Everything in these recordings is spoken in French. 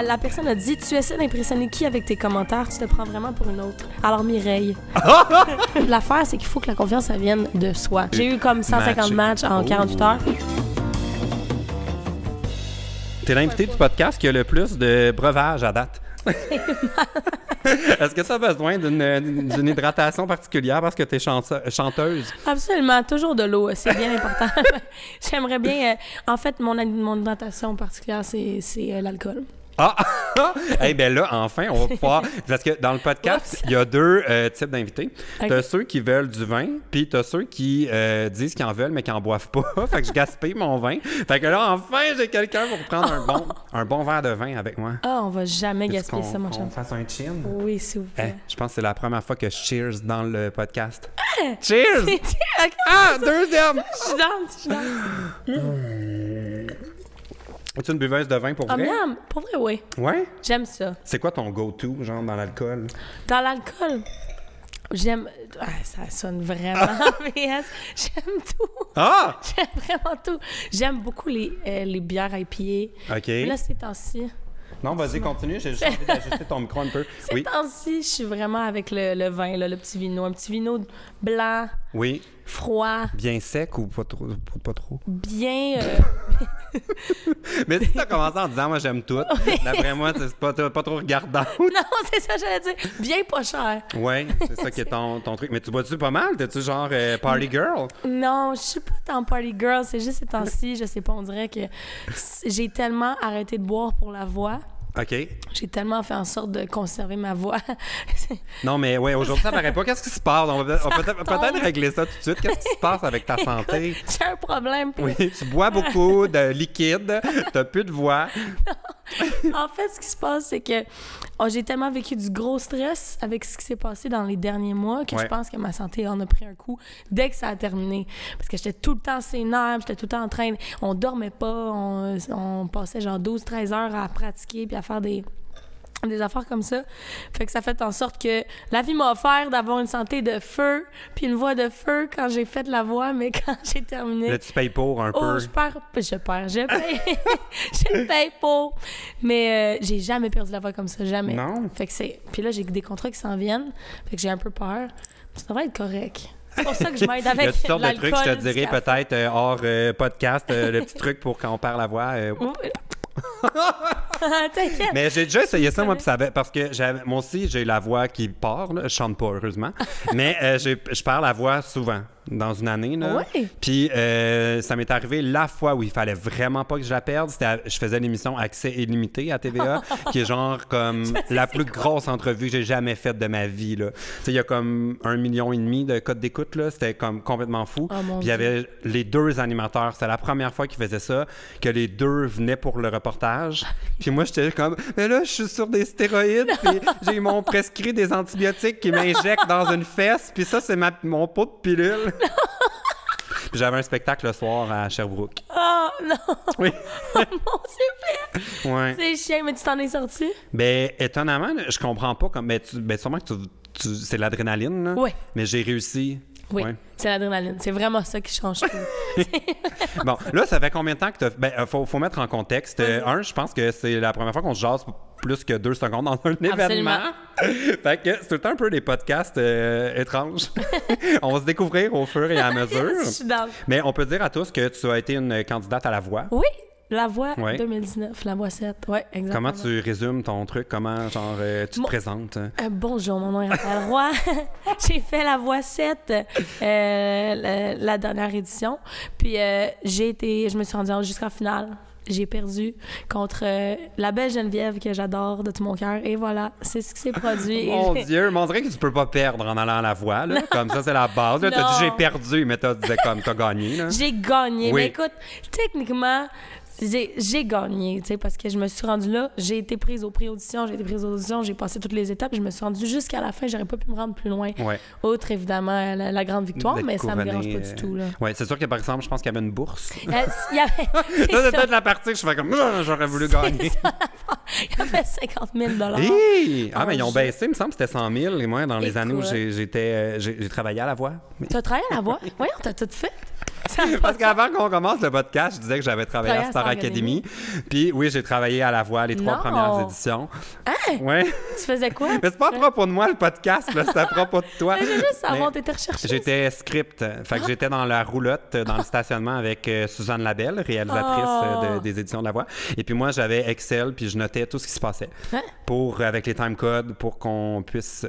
La personne a dit, tu essaies d'impressionner qui avec tes commentaires, tu te prends vraiment pour une autre. Alors Mireille. L'affaire, c'est qu'il faut que la confiance, ça vienne de soi. J'ai eu comme 150 matchs en 48 heures. T'es l'invité du podcast qui a le plus de breuvages à date. Est-ce que ça a besoin d'une hydratation particulière parce que t'es chanteuse? Absolument, toujours de l'eau, c'est bien important. J'aimerais bien... en fait, mon hydratation particulière, c'est l'alcool. Ah! Eh bien là, enfin, on va pouvoir... Parce que dans le podcast, il y a deux types d'invités. Okay. T'as ceux qui veulent du vin, puis t'as ceux qui disent qu'ils en veulent, mais qui en boivent pas. Fait que je gaspille mon vin. Fait que là, enfin, j'ai quelqu'un pour prendre un bon verre de vin avec moi. Ah, on va jamais gaspiller ça, mon chum. On fasse un chin? Oui, s'il vous plaît. Je pense que c'est la première fois que je cheers dans le podcast. Cheers! Okay. Deuxième! Je suis dans. Es-tu une buveuse de vin pour vrai? Pour vrai, oui. Ouais? J'aime ça. C'est quoi ton go-to, genre, dans l'alcool? Dans l'alcool, j'aime... ça sonne vraiment BS. J'aime tout. Ah! J'aime vraiment tout. J'aime beaucoup les bières IPA. OK. Mais là, ces temps-ci... Non, vas-y, continue. J'ai juste envie d'ajuster ton micro un peu. Ces temps-ci, je suis vraiment avec le vin, là, le petit vino. Un petit vino blanc, oui, froid. Bien sec ou pas trop? Pas trop? Bien... Mais si t'as commencé en disant « moi, j'aime tout oui. », d'après moi, c'est pas trop regardant. Non, c'est ça que j'allais dire. Bien pas cher. Oui, c'est ça qui est ton truc. Mais tu bois-tu pas mal? T'es-tu genre party girl? Non, je suis pas tant party girl. C'est juste ces temps-ci, je sais pas, on dirait que j'ai tellement arrêté de boire pour la voix. OK. J'ai tellement fait en sorte de conserver ma voix. Non, mais ouais, aujourd'hui, ça paraît pas. Qu'est-ce qui se passe? On peut peut-être régler ça tout de suite. Qu'est-ce qui se passe avec ta santé? Écoute, j'ai un problème. Oui, tu bois beaucoup de liquide, t'as plus de voix. En fait, ce qui se passe, c'est que j'ai tellement vécu du gros stress avec ce qui s'est passé dans les derniers mois que je pense que ma santé en a pris un coup dès que ça a terminé. Parce que j'étais tout le temps sénère, j'étais tout le temps en train... On dormait pas, on passait genre 12-13 heures à pratiquer puis à faire des affaires comme ça. Fait que ça fait en sorte que la vie m'a offert d'avoir une santé de feu puis une voix de feu quand j'ai fait la voix, mais quand j'ai terminé... Là, tu payes pour un peu. Oh, je paye. Je paye pour. Mais j'ai jamais perdu la voix comme ça, jamais. Non. Fait que c'est... Puis là, j'ai des contrats qui s'en viennent. Fait que j'ai un peu peur. Ça devrait être correct. C'est pour ça que je m'aide avec l'alcool. Il y a toutes sortes de trucs, je te dirais peut-être hors podcast, le petit truc pour quand on perd la voix. Mais j'ai déjà essayé ça, moi, parce que moi aussi, j'ai la voix qui part. Là. Je chante pas, heureusement. Mais je perds la voix souvent dans une année. Là. Oui. Puis ça m'est arrivé la fois où il fallait vraiment pas que je la perde. Je faisais l'émission Accès illimité à TVA, qui est genre comme la plus grosse entrevue que j'ai jamais faite de ma vie. Tu sais, il y a comme 1,5 million de codes d'écoute. Là. C'était comme complètement fou. Oh, puis il y avait les deux animateurs. C'était la première fois qu'ils faisaient ça, que les deux venaient pour le reportage. Puis moi, j'étais comme, mais là, je suis sur des stéroïdes, puis ils m'ont prescrit des antibiotiques qui m'injectent dans une fesse, puis ça, c'est mon pot de pilule. Puis j'avais un spectacle le soir à Sherbrooke. Oh, non! Oui. Oh, mon Dieu! Ouais. C'est chiant, mais tu t'en es sorti? Ben, étonnamment, je comprends pas. Sûrement que c'est de l'adrénaline, là. Oui. Mais j'ai réussi. Oui, ouais. C'est l'adrénaline. C'est vraiment ça qui change tout. Bon, là, ça fait combien de temps que t'as... Ben, faut mettre en contexte. Je pense que c'est la première fois qu'on se jase plus que 2 secondes dans un événement. Fait que c'est tout le temps un peu des podcasts étranges. On va se découvrir au fur et à mesure. Je suis down. Mais on peut dire à tous que tu as été une candidate à la voix. Oui. La voix 2019, la voix 7. Oui, exactement. Comment tu résumes ton truc? Comment, genre, tu te présentes? Bonjour, mon nom est Raphaël Roy. J'ai fait la voix 7 la dernière édition. Puis je me suis rendue jusqu'en finale. J'ai perdu contre la belle Geneviève que j'adore de tout mon cœur. Et voilà, c'est ce qui s'est produit. Mon Dieu, mais on dirait que tu peux pas perdre en allant à la voix. Là. Comme ça, c'est la base. Là, t'as dit j'ai perdu, mais t'as gagné. Là. J'ai gagné. Oui. Mais écoute, techniquement... J'ai gagné, tu sais, parce que je me suis rendue là, j'ai été prise au pré-audition, j'ai passé toutes les étapes, je me suis rendue jusqu'à la fin, j'aurais pas pu me rendre plus loin. Ouais. Autre, évidemment, la grande victoire, mais ça me dérange pas du tout, là. Oui, c'est sûr que, par exemple, je pense qu'il y avait une bourse. Il y avait... C'est peut-être la partie que je fais comme, j'aurais voulu gagner. Il y avait 50 000 Hey! Ah, mais ils ont baissé, il me semble que c'était 100 000, et moi, dans les années où j'ai travaillé à la voix. T'as travaillé à la voix? Voyons, t'as tout fait. Parce qu'avant qu'on commence le podcast, je disais que j'avais travaillé à Star Academy. Puis oui, j'ai travaillé à La Voix les 3 premières éditions. Hein? Ouais. Tu faisais quoi? Mais c'est pas à propos de moi, le podcast, là, c'est à propos de toi. Mais je veux juste savoir, t'étais recherchée. J'étais script. Fait que j'étais dans la roulotte, dans le stationnement avec Suzanne Labelle, réalisatrice des éditions de La Voix. Et puis moi, j'avais Excel, puis je notais tout ce qui se passait. Hein? Avec les timecodes, pour qu'on puisse...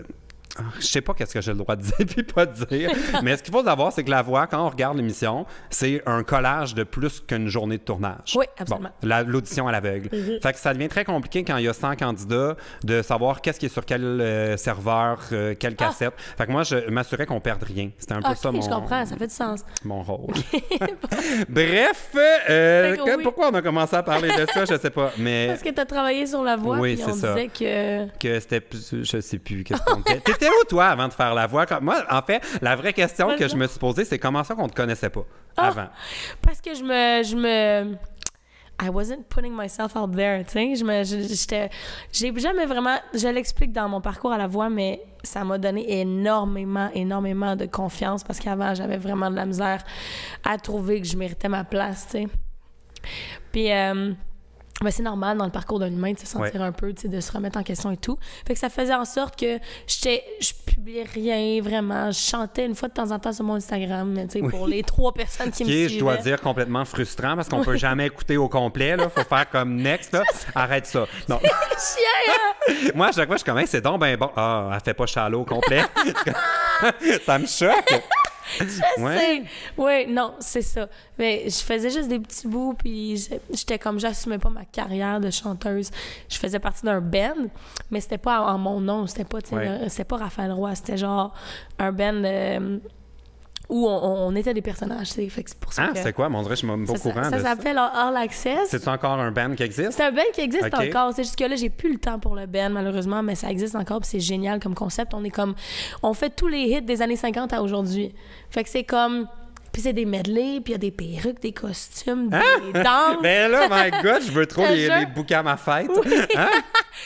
Je sais pas qu'est-ce que j'ai le droit de dire puis pas de dire, mais ce qu'il faut savoir, c'est que La Voix, quand on regarde l'émission, c'est un collage de plus qu'une journée de tournage. Oui, absolument. Bon, l'audition à l'aveugle. Fait que ça devient très compliqué quand il y a 100 candidats de savoir qu'est-ce qui est sur quel serveur, quelle cassette. Fait que moi, je m'assurais qu'on perde rien. C'était un peu ça mon... je comprends, ça fait du sens. Mon rôle. Bref, pourquoi on a commencé à parler de ça, je sais pas, mais... Parce que tu as travaillé sur La Voix, oui, puis on ça. disait que c'était plus... Je sais plus qu'est-ce qu'on était. T'étais où, toi, avant de faire La Voix? Moi, en fait, la vraie question que je me suis posée, c'est comment ça qu'on te connaissait pas avant? Parce que je me... I wasn't putting myself out there, tu sais. J'ai jamais vraiment... Je l'explique dans mon parcours à La Voix, mais ça m'a donné énormément de confiance parce qu'avant, j'avais vraiment de la misère à trouver que je méritais ma place, tu sais. Puis... ben c'est normal dans le parcours d'un humain de se sentir un peu, de se remettre en question et tout. Fait que ça faisait en sorte que je publiais rien vraiment. Je chantais une fois de temps en temps sur mon Instagram, tu sais, pour les 3 personnes qui me suivaient. Je dois dire, complètement frustrant parce qu'on peut jamais écouter au complet, là. Faut faire comme next, là. Arrête ça. Non. C'est chiant! Moi, à chaque fois, je suis comme, hey, c'est donc ben bon. Ah, elle fait pas shallow au complet. Ça me choque. Je sais. Oui, non, c'est ça. Mais je faisais juste des petits bouts, puis j'étais comme, j'assumais pas ma carrière de chanteuse. Je faisais partie d'un band, mais c'était pas en mon nom. C'était pas, c'était pas Raphaël Roy. C'était genre un band où on était des personnages, tu sais. Fait que c'est pour ça que... c'est quoi? Mon Dieu, je suis même pas au courant de ça. Ça s'appelle All Access. C'est-tu encore un band qui existe? C'est un band qui existe encore. C'est juste que là, j'ai plus le temps pour le band, malheureusement, mais ça existe encore, puis c'est génial comme concept. On fait tous les hits des années 50 à aujourd'hui. Fait que c'est comme... Puis c'est des medleys, puis il y a des perruques, des costumes, des danses. Ben là, my God, je veux trop les bouquins à ma fête. Oui. Hein?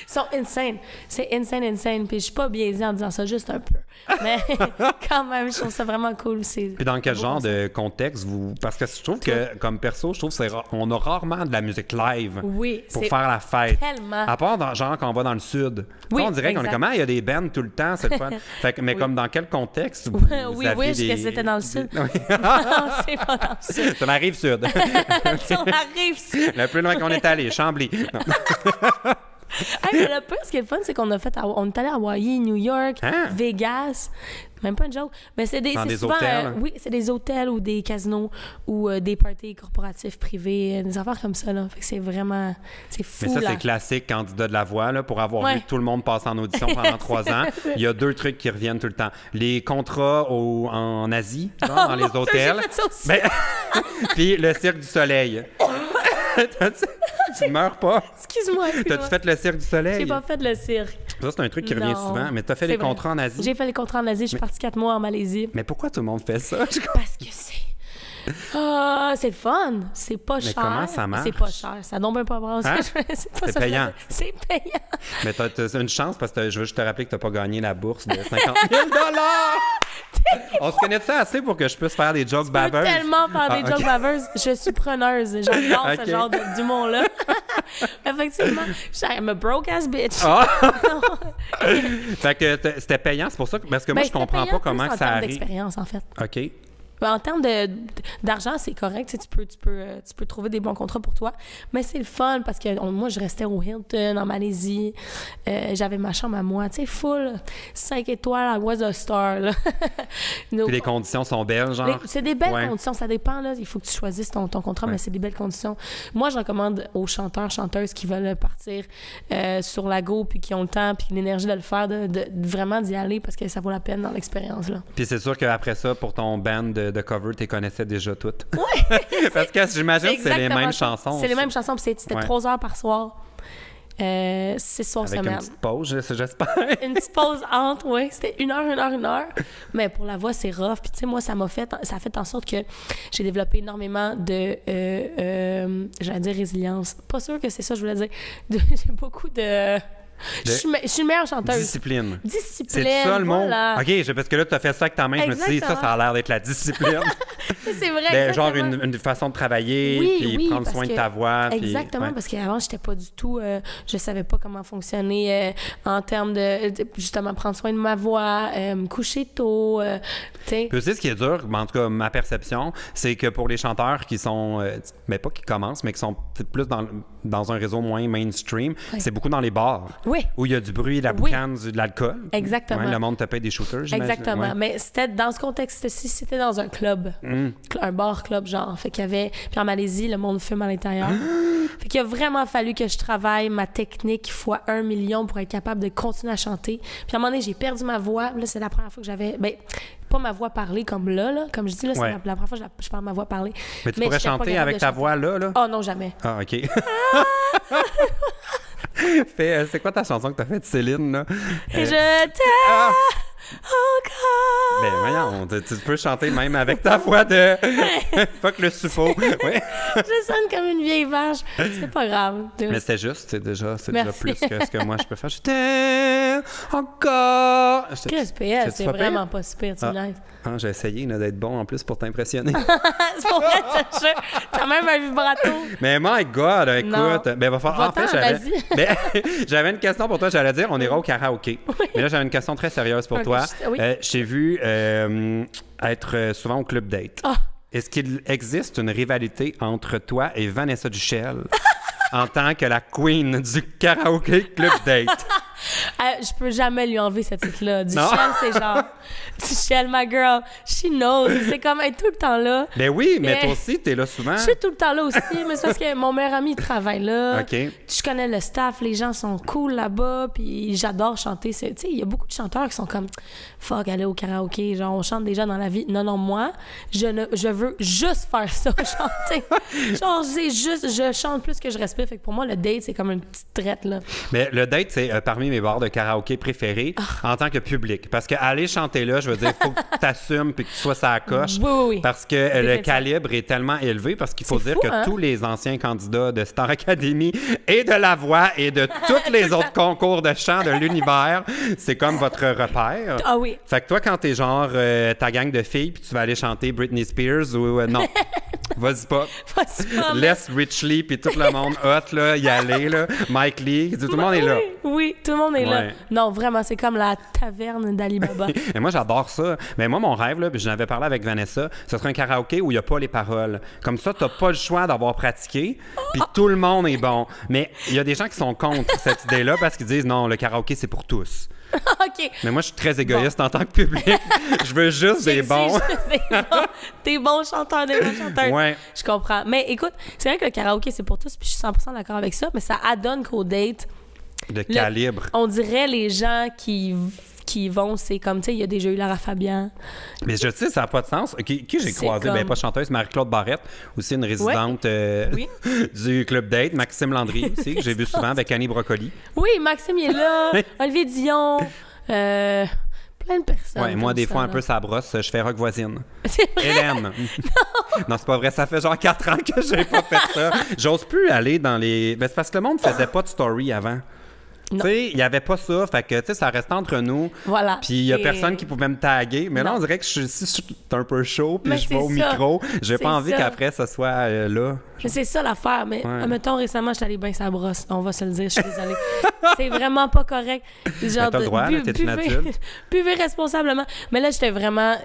Ils sont insane. C'est insane. Puis je suis pas biaisée en disant ça, juste un peu. Mais quand même, je trouve ça vraiment cool. Puis dans quel genre de contexte vous... Parce que je trouve que, comme perso, je trouve qu'on a rarement de la musique live pour faire la fête. Tellement. À part, genre, quand on va dans le sud. On dirait qu'on est comme, il y a des bands tout le temps, c'est le fun. Mais comme dans quel contexte vous oui, que c'était dans le sud. C'est pas dans le sud. C'est la rive sud. Sur la rive sud. Le plus loin qu'on est allé, Chambly. Mais le plus, ce qui est le fun, c'est qu'on est allé à Hawaii, New York, Vegas. Même pas une joke. Mais c'est souvent, hôtels. Oui, c'est des hôtels ou des casinos ou des parties corporatifs privés, des affaires comme ça, là. Fait que c'est vraiment... C'est fou, Mais ça, là. c'est classique, candidat de La Voix, là, pour avoir vu tout le monde passer en audition pendant 3 ans. Il y a 2 trucs qui reviennent tout le temps. Les contrats en Asie, genre, dans les hôtels. J'ai fait ça aussi. Puis le Cirque du Soleil. Tu ne meurs pas. Excuse-moi. T'as-tu fait le Cirque du Soleil? J'ai pas fait le cirque. Ça, c'est un truc qui revient souvent. Mais t'as fait les contrats en Asie? J'ai fait les contrats en Asie. Je suis partie 4 mois en Malaisie. Mais pourquoi tout le monde fait ça? Parce que c'est le fun. C'est pas cher. Mais comment ça marche? C'est pas cher. Ça donne bien pas bras. C'est payant. C'est payant. Mais t'as une chance parce que je veux juste te rappeler que t'as pas gagné la bourse de 50 000 $! On se connaît de ça assez pour que je puisse faire des jokes baveuses? Je peux tellement faire des jokes baveuses. Je suis preneuse. J'adore ce genre d'humour-là. Effectivement, I'm a broke-ass bitch. Fait que c'était payant, c'est pour ça que... Parce que moi, je comprends pas comment que ça arrive. C'est d'expérience, en fait. OK. En termes d'argent, c'est correct. Tu peux trouver des bons contrats pour toi. Mais c'est le fun parce que moi, je restais au Hilton, en Malaisie. J'avais ma chambre à moi, tu sais, full 5 étoiles, I was a star. Là. Puis les conditions sont belles, genre? C'est des belles conditions. Ça dépend, là. Il faut que tu choisisses ton contrat, mais c'est des belles conditions. Moi, je recommande aux chanteurs, chanteuses qui veulent partir sur la go puis qui ont le temps puis l'énergie de le faire, de vraiment d'y aller parce que ça vaut la peine dans l'expérience, là. Puis c'est sûr qu'après ça, pour ton band de cover, tu les connaissais déjà toutes. Oui! Parce que j'imagine que c'est les mêmes chansons. C'est les mêmes chansons, puis c'était 3 heures par soir. 6 soirs semaine. Avec une petite pause, j'espère. Une petite pause entre, oui. C'était 1 heure. Mais pour la voix, c'est rough. Puis tu sais, moi, ça a fait en sorte que j'ai développé énormément de, j'allais dire résilience. Pas sûr que c'est ça que je voulais dire. J'ai beaucoup de... Je suis une meilleure chanteuse. Discipline. Discipline, c'est ça le mot? voilà. OK, parce que là, tu as fait ça avec ta main. Je me suis dit, ça a l'air d'être la discipline. C'est vrai, genre une façon de travailler, puis prendre soin de ta voix. Exactement, parce qu'avant, j'étais pas du tout... je savais pas comment fonctionner en termes de, justement, prendre soin de ma voix, me coucher tôt, tu sais. Puis aussi, ce qui est dur, en tout cas, ma perception, c'est que pour les chanteurs qui sont... mais pas qui commencent, mais qui sont plus dans un réseau moins mainstream, c'est beaucoup dans les bars. Oui. Où il y a du bruit, de la boucane, de l'alcool. Exactement. Ouais, le monde te paye des shooters, j'imagine. Exactement. Ouais. Mais c'était dans ce contexte-ci, c'était dans un club. Un bar-club, genre. Fait qu'il y avait... Puis en Malaisie, le monde fume à l'intérieur. Fait qu'il a vraiment fallu que je travaille ma technique fois 1 million pour être capable de continuer à chanter. Puis à un moment donné, j'ai perdu ma voix. Là, c'est la première fois que j'avais... Ben, pas ma voix parlée comme là. Comme je dis, là, c'est la première fois que je parle ma voix parlée. Mais tu pourrais chanter avec ta voix là? Oh non, jamais. Ah, OK. C'est quoi ta chanson que t'as faite, Céline, là? Et je t'aime encore. Ben voyons, tu peux chanter même avec ta voix de... Fuck le suppôt. Ouais. Je sonne comme une vieille vache. C'est pas grave. Mais c'était juste, c'est déjà plus que ce que moi je peux faire. Je t'aime encore. Qu'est-ce que c'est vraiment pas super, tu niaises. J'ai essayé d'être bon en plus pour t'impressionner. C'est pour vrai, t'as même un vibrato. Mais my God, écoute. Ben, va falloir. En fait, j'avais une question pour toi. J'allais dire, on ira au karaoké. Oui. Mais là, j'avais une question très sérieuse pour toi. Oui. Je t'ai vu être souvent au Club Date. Oh. Est-ce qu'il existe une rivalité entre toi et Vanessa Duchel en tant que la queen du karaoké Club Date? Je peux jamais lui enlever cette titre-là. Duchel, c'est genre... Duchel, my girl, she knows. C'est comme être tout le temps là. Ben oui, mais toi aussi, t'es là souvent. Je suis tout le temps là aussi, mais c'est parce que mon meilleur ami, il travaille là. OK. Je connais le staff, les gens sont cool là-bas, puis j'adore chanter. Tu sais, il y a beaucoup de chanteurs qui sont comme « Fuck, aller au karaoké, genre, on chante déjà dans la vie. » Non, moi, je veux juste faire ça, chanter. Genre, je chante plus que je respire. Fait que pour moi, le date, c'est comme une petite traite, là. Mais le date, c'est parmi mes bars de karaoké préférés en tant que public. Parce que aller chanter là, je veux dire, il faut que tu t'assumes puis que tu sois sa coche. Oui. Parce que le calibre est tellement élevé. Parce qu'il faut dire que tous les anciens candidats de Star Academy et de La Voix et de tous les autres concours de chant de l'univers, c'est comme votre repère. Ah oui. Fait que toi, quand t'es genre ta gang de filles puis tu vas aller chanter Britney Spears ou non. Vas-y pas. Laisse Rich Lee puis tout le monde hot là, y aller là. Mike Lee, tout le monde est là. Oui, tout le monde est là. Non, vraiment, c'est comme la taverne d'Ali Baba. Et moi, j'adore ça. Mais moi, mon rêve, là, puis j'en avais parlé avec Vanessa, ce serait un karaoké où il n'y a pas les paroles. Comme ça, t'as pas le choix d'avoir pratiqué, puis tout le monde est bon. Mais il y a des gens qui sont contre cette idée-là parce qu'ils disent non, le karaoké, c'est pour tous. OK. Mais moi, je suis très égoïste en tant que public. Je veux juste des bons. Des bons chanteurs, des bons chanteurs. Ouais. Je comprends. Mais écoute, c'est vrai que le karaoké, c'est pour tous, puis je suis 100% d'accord avec ça, mais ça adonne qu'au date... De calibre. On dirait les gens qui vont, c'est comme, tu sais, il y a déjà eu Lara Fabian. Mais je sais, ça n'a pas de sens. Qui j'ai croisé? Comme... Ben, pas chanteuse, Marie-Claude Barrette, aussi une résidente du Club Date. Maxime Landry aussi, que j'ai vu souvent avec Annie Brocoli. Oui, Maxime, il est là. Olivier Dion. Plein de personnes. Ouais, moi, des fois, un peu ça brosse, je fais rock voisine. C'est vrai? Hélène. Non, c'est pas vrai. Ça fait genre 4 ans que j'ai pas fait ça. J'ose plus aller dans les... Ben, c'est parce que le monde faisait pas de story avant. Tu sais, il n'y avait pas ça. Fait que, tu sais, ça restait entre nous. Voilà. Puis il n'y a personne qui pouvait me taguer. Mais là, on dirait que si je suis un peu chaud puis je vais au micro, j'ai pas envie qu'après, ça soit là. Mais c'est ça l'affaire. Mais mettons, récemment, je suis allée bien sa brosse. On va se le dire, je suis désolée. C'est vraiment pas correct. Genre, t'as le droit, t'es une adulte. Buvez responsablement. Mais là, j'étais vraiment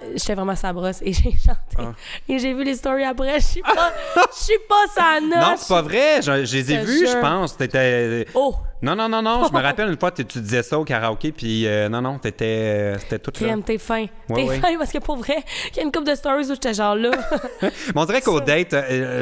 sa brosse et j'ai chanté. Et j'ai vu les stories après. Je suis pas sa note. Non, c'est pas vrai. Je les ai vus, je pense. T'étais... Oh! Non. Je me rappelle une fois, tu disais ça au karaoké, puis non, c'était tout là. T'es fin. T'es fin parce que pour vrai, il y a une couple de stories où j'étais genre là. Mais on dirait qu'au date,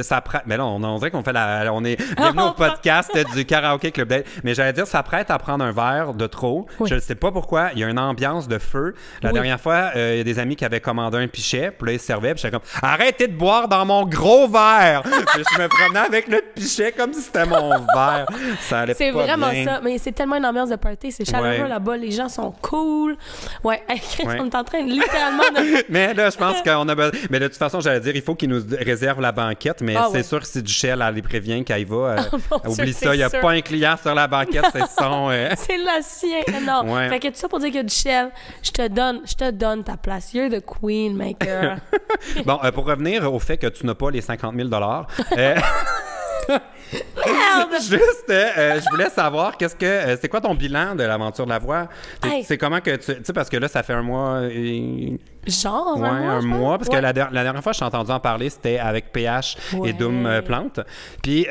ça prête. Mais là, on dirait qu'on fait on est bienvenue au podcast du karaoké Club Date. Mais j'allais dire, ça prête à prendre un verre de trop. Oui. Je ne sais pas pourquoi. Il y a une ambiance de feu. La dernière fois, il y a des amis qui avaient commandé un pichet, puis là, ils se servaient, puis j'étais comme arrêtez de boire dans mon gros verre. Puis je me promenais avec le pichet comme si c'était mon verre. Ça allait c'est pas vraiment tellement ça. Mais c'est tellement une ambiance de party. C'est chaleureux là-bas. Les gens sont cool. Ouais. On est en train littéralement de... Mais là, je pense qu'on a besoin... Mais de toute façon, j'allais dire, il faut qu'ils nous réservent la banquette. Mais c'est sûr que si du Shell, elle les prévient qu'elle y va. Oublie ça, il n'y a pas un client sur la banquette. C'est son... C'est le sien. Non. Fait que tout ça pour dire qu'il y a du Shell, je te donne ta place. You're the queen maker. Bon, pour revenir au fait que tu n'as pas les 50 000 juste, je voulais savoir c'est quoi ton bilan de l'aventure de la voix? C'est comment que tu sais, parce que là, ça fait un mois et... Genre, un mois, parce que la dernière fois que je t'ai entendu en parler, c'était avec PH et Doom Plante. Puis,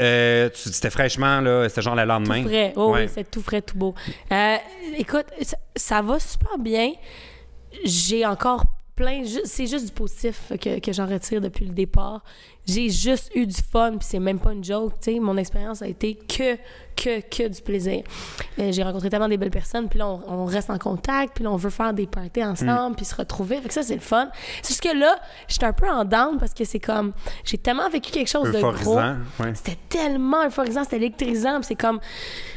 c'était fraîchement, là, c'était genre le lendemain. Tout frais. Oui, c'est tout frais, tout beau. Écoute, ça va super bien. J'ai encore c'est juste du positif que j'en retire depuis le départ. J'ai juste eu du fun, puis c'est même pas une joke, tu sais. Mon expérience a été que du plaisir. J'ai rencontré tellement des belles personnes, puis là, on reste en contact, puis là, on veut faire des parties ensemble, puis se retrouver. Fait que ça, c'est le fun. C'est juste que là, j'étais un peu en down parce que c'est comme... J'ai tellement vécu quelque chose de gros. C'était tellement euphorisant, c'était électrisant, puis c'est comme...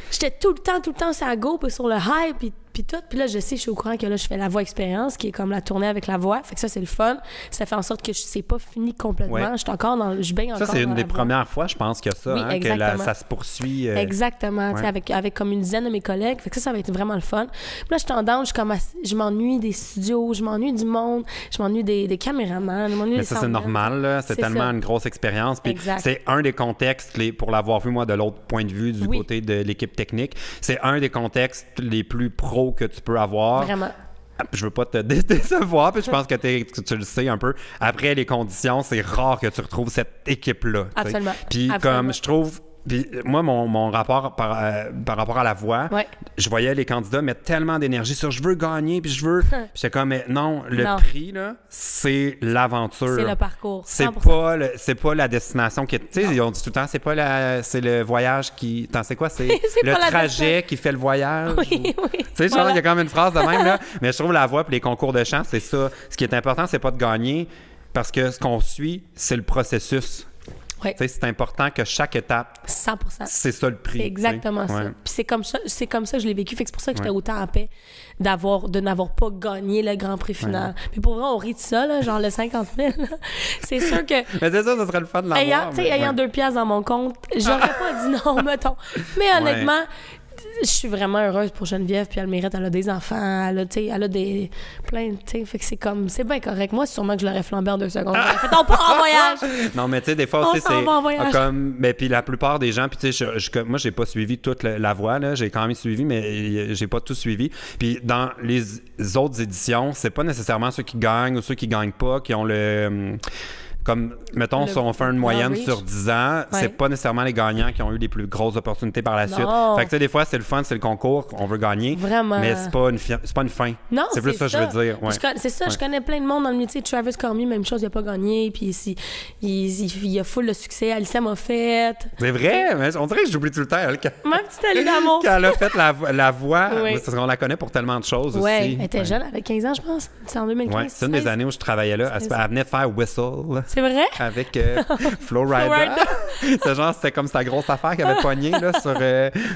J'étais tout le temps sur la go, puis sur le hype, puis tout. Puis là, je suis au courant que là, je fais la voix expérience, qui est comme la tournée avec la voix. Fait que ça, c'est le fun. Ça fait en sorte que c'est pas fini complètement. Je suis encore dans... Je baigne encore ça, c'est une des premières fois, je pense, que ça, que ça se poursuit. Exactement. Avec comme une dizaine de mes collègues. Fait que ça va être vraiment le fun. Puis là, je suis en down, je m'ennuie des studios, je m'ennuie du monde, je m'ennuie des caméramans, je m'ennuie des ça, c'est normal, là. C'est tellement une grosse expérience. Puis c'est un des contextes, pour l'avoir vu, moi, de l'autre point de vue, du côté de l'équipe technique, c'est un des contextes les plus pros que tu peux avoir. Vraiment. Je veux pas te décevoir, puis je pense que tu le sais un peu. Après les conditions, c'est rare que tu retrouves cette équipe-là. Absolument. Puis comme je trouve... Puis moi, mon rapport par rapport à la voix, je voyais les candidats mettre tellement d'énergie sur « je veux gagner » puis « je veux... » Puis j'étais comme « mais non, le prix, là, c'est l'aventure. » C'est le parcours. C'est pas la destination qui est... Tu sais, ils ont dit tout le temps, c'est le voyage qui... Attends, c'est quoi? C'est le trajet qui fait le voyage? Oui. Tu sais, genre, il y a quand même une phrase de même, là. Mais je trouve la voix puis les concours de chant, c'est ça. Ce qui est important, c'est pas de gagner, parce que ce qu'on suit, c'est le processus. C'est important que chaque étape, 100%. C'est ça le prix. C'est exactement ça. Puis c'est comme ça que je l'ai vécu. Fait que c'est pour ça que j'étais autant en paix de n'avoir pas gagné le Grand Prix final. Puis pour vrai, on rit de ça, là, genre le 50 000. C'est sûr que... Mais c'est ça serait le fun de l'avoir. Ayant 2 piastres dans mon compte, j'aurais pas dit non, mettons. Mais honnêtement... Je suis vraiment heureuse pour Geneviève, puis elle mérite, elle a des enfants, elle a des... plein, tu sais, fait que c'est bien correct. Moi, sûrement que je l'aurais flambé en 2 secondes. J'aurais fait, on part en voyage! Non, mais tu sais, des fois aussi, c'est comme... Mais puis la plupart des gens, puis tu sais, moi, j'ai pas suivi toute la voix, là. J'ai quand même suivi, mais j'ai pas tout suivi. Puis dans les autres éditions, c'est pas nécessairement ceux qui gagnent ou ceux qui gagnent pas, qui ont le... Comme, mettons, si on fait une moyenne sur 10 ans, c'est pas nécessairement les gagnants qui ont eu les plus grosses opportunités par la suite. Fait que, tu sais, des fois, c'est le fun, c'est le concours, on veut gagner. Vraiment. Mais c'est pas une fin. Non, c'est plus ça que je veux dire. C'est ça, je connais plein de monde dans le métier. Travis Cormier, même chose, il a pas gagné. Puis il a full le succès. Alicia Moffett. C'est vrai, mais on dirait que j'oublie tout le temps. Ma petite Ali d'amour. Quand elle a fait la voix, parce qu'on la connaît pour tellement de choses aussi. Elle était jeune, elle avait 15 ans, je pense. C'est en 2015. C'est une des années où je travaillais là. Elle venait de faire Whistle. C'est vrai? Avec Flo Rida. C'était comme sa grosse affaire qu'elle avait poignée là,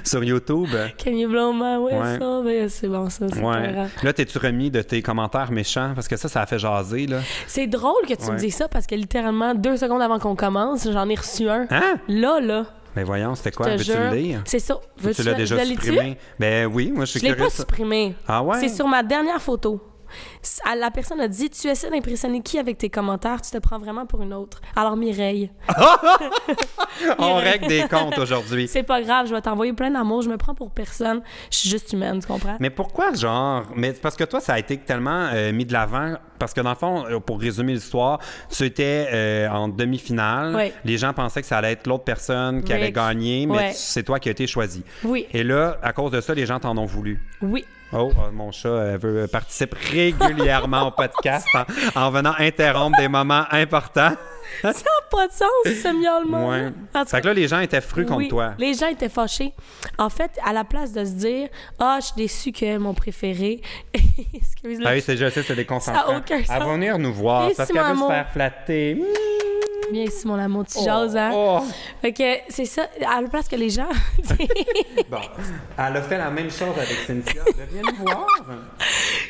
sur YouTube. Can you blow my whistle? Ben, c'est bon, ça. C'est pas grave. Là, t'es-tu remis de tes commentaires méchants? Parce que ça a fait jaser, là. C'est drôle que tu me dises ça parce que littéralement, 2 secondes avant qu'on commence, j'en ai reçu un. Hein? Là. Mais voyons, c'était quoi? Veux-tu le lire? C'est ça. Tu l'as déjà supprimé? Ben oui, moi, je suis curieux. Je l'ai pas supprimé. Ah ouais? C'est sur ma dernière photo. La personne a dit, tu essaies d'impressionner qui avec tes commentaires, tu te prends vraiment pour une autre. Alors Mireille. On règle des comptes aujourd'hui. C'est pas grave, je vais t'envoyer plein d'amour, je me prends pour personne, je suis juste humaine, tu comprends? Mais pourquoi genre? Mais parce que toi, ça a été tellement mis de l'avant, parce que dans le fond, pour résumer l'histoire, tu étais en demi-finale, les gens pensaient que ça allait être l'autre personne qui allait gagner, mais c'est toi qui as été choisi. Oui. Et là, à cause de ça, les gens t'en ont voulu. Oui. Oh, mon chat participe régulièrement au podcast en venant interrompre des moments importants. Ça n'a pas de sens, ce miaulement. Ouais. Fait que là, les gens étaient frus contre toi. Les gens étaient fâchés. En fait, à la place de se dire « Ah, je suis déçue que mon préféré... » Excuse-moi. Ah oui, je sais, c'est déconcentrant. Ça n'a aucun sens. Elle va venir nous voir parce qu'elle veut se faire flatter. Viens ici, mon amour, tu jases, hein? Fait que c'est ça, à la place que les gens... Bon, elle a fait la même chose avec Cynthia. Viens nous voir.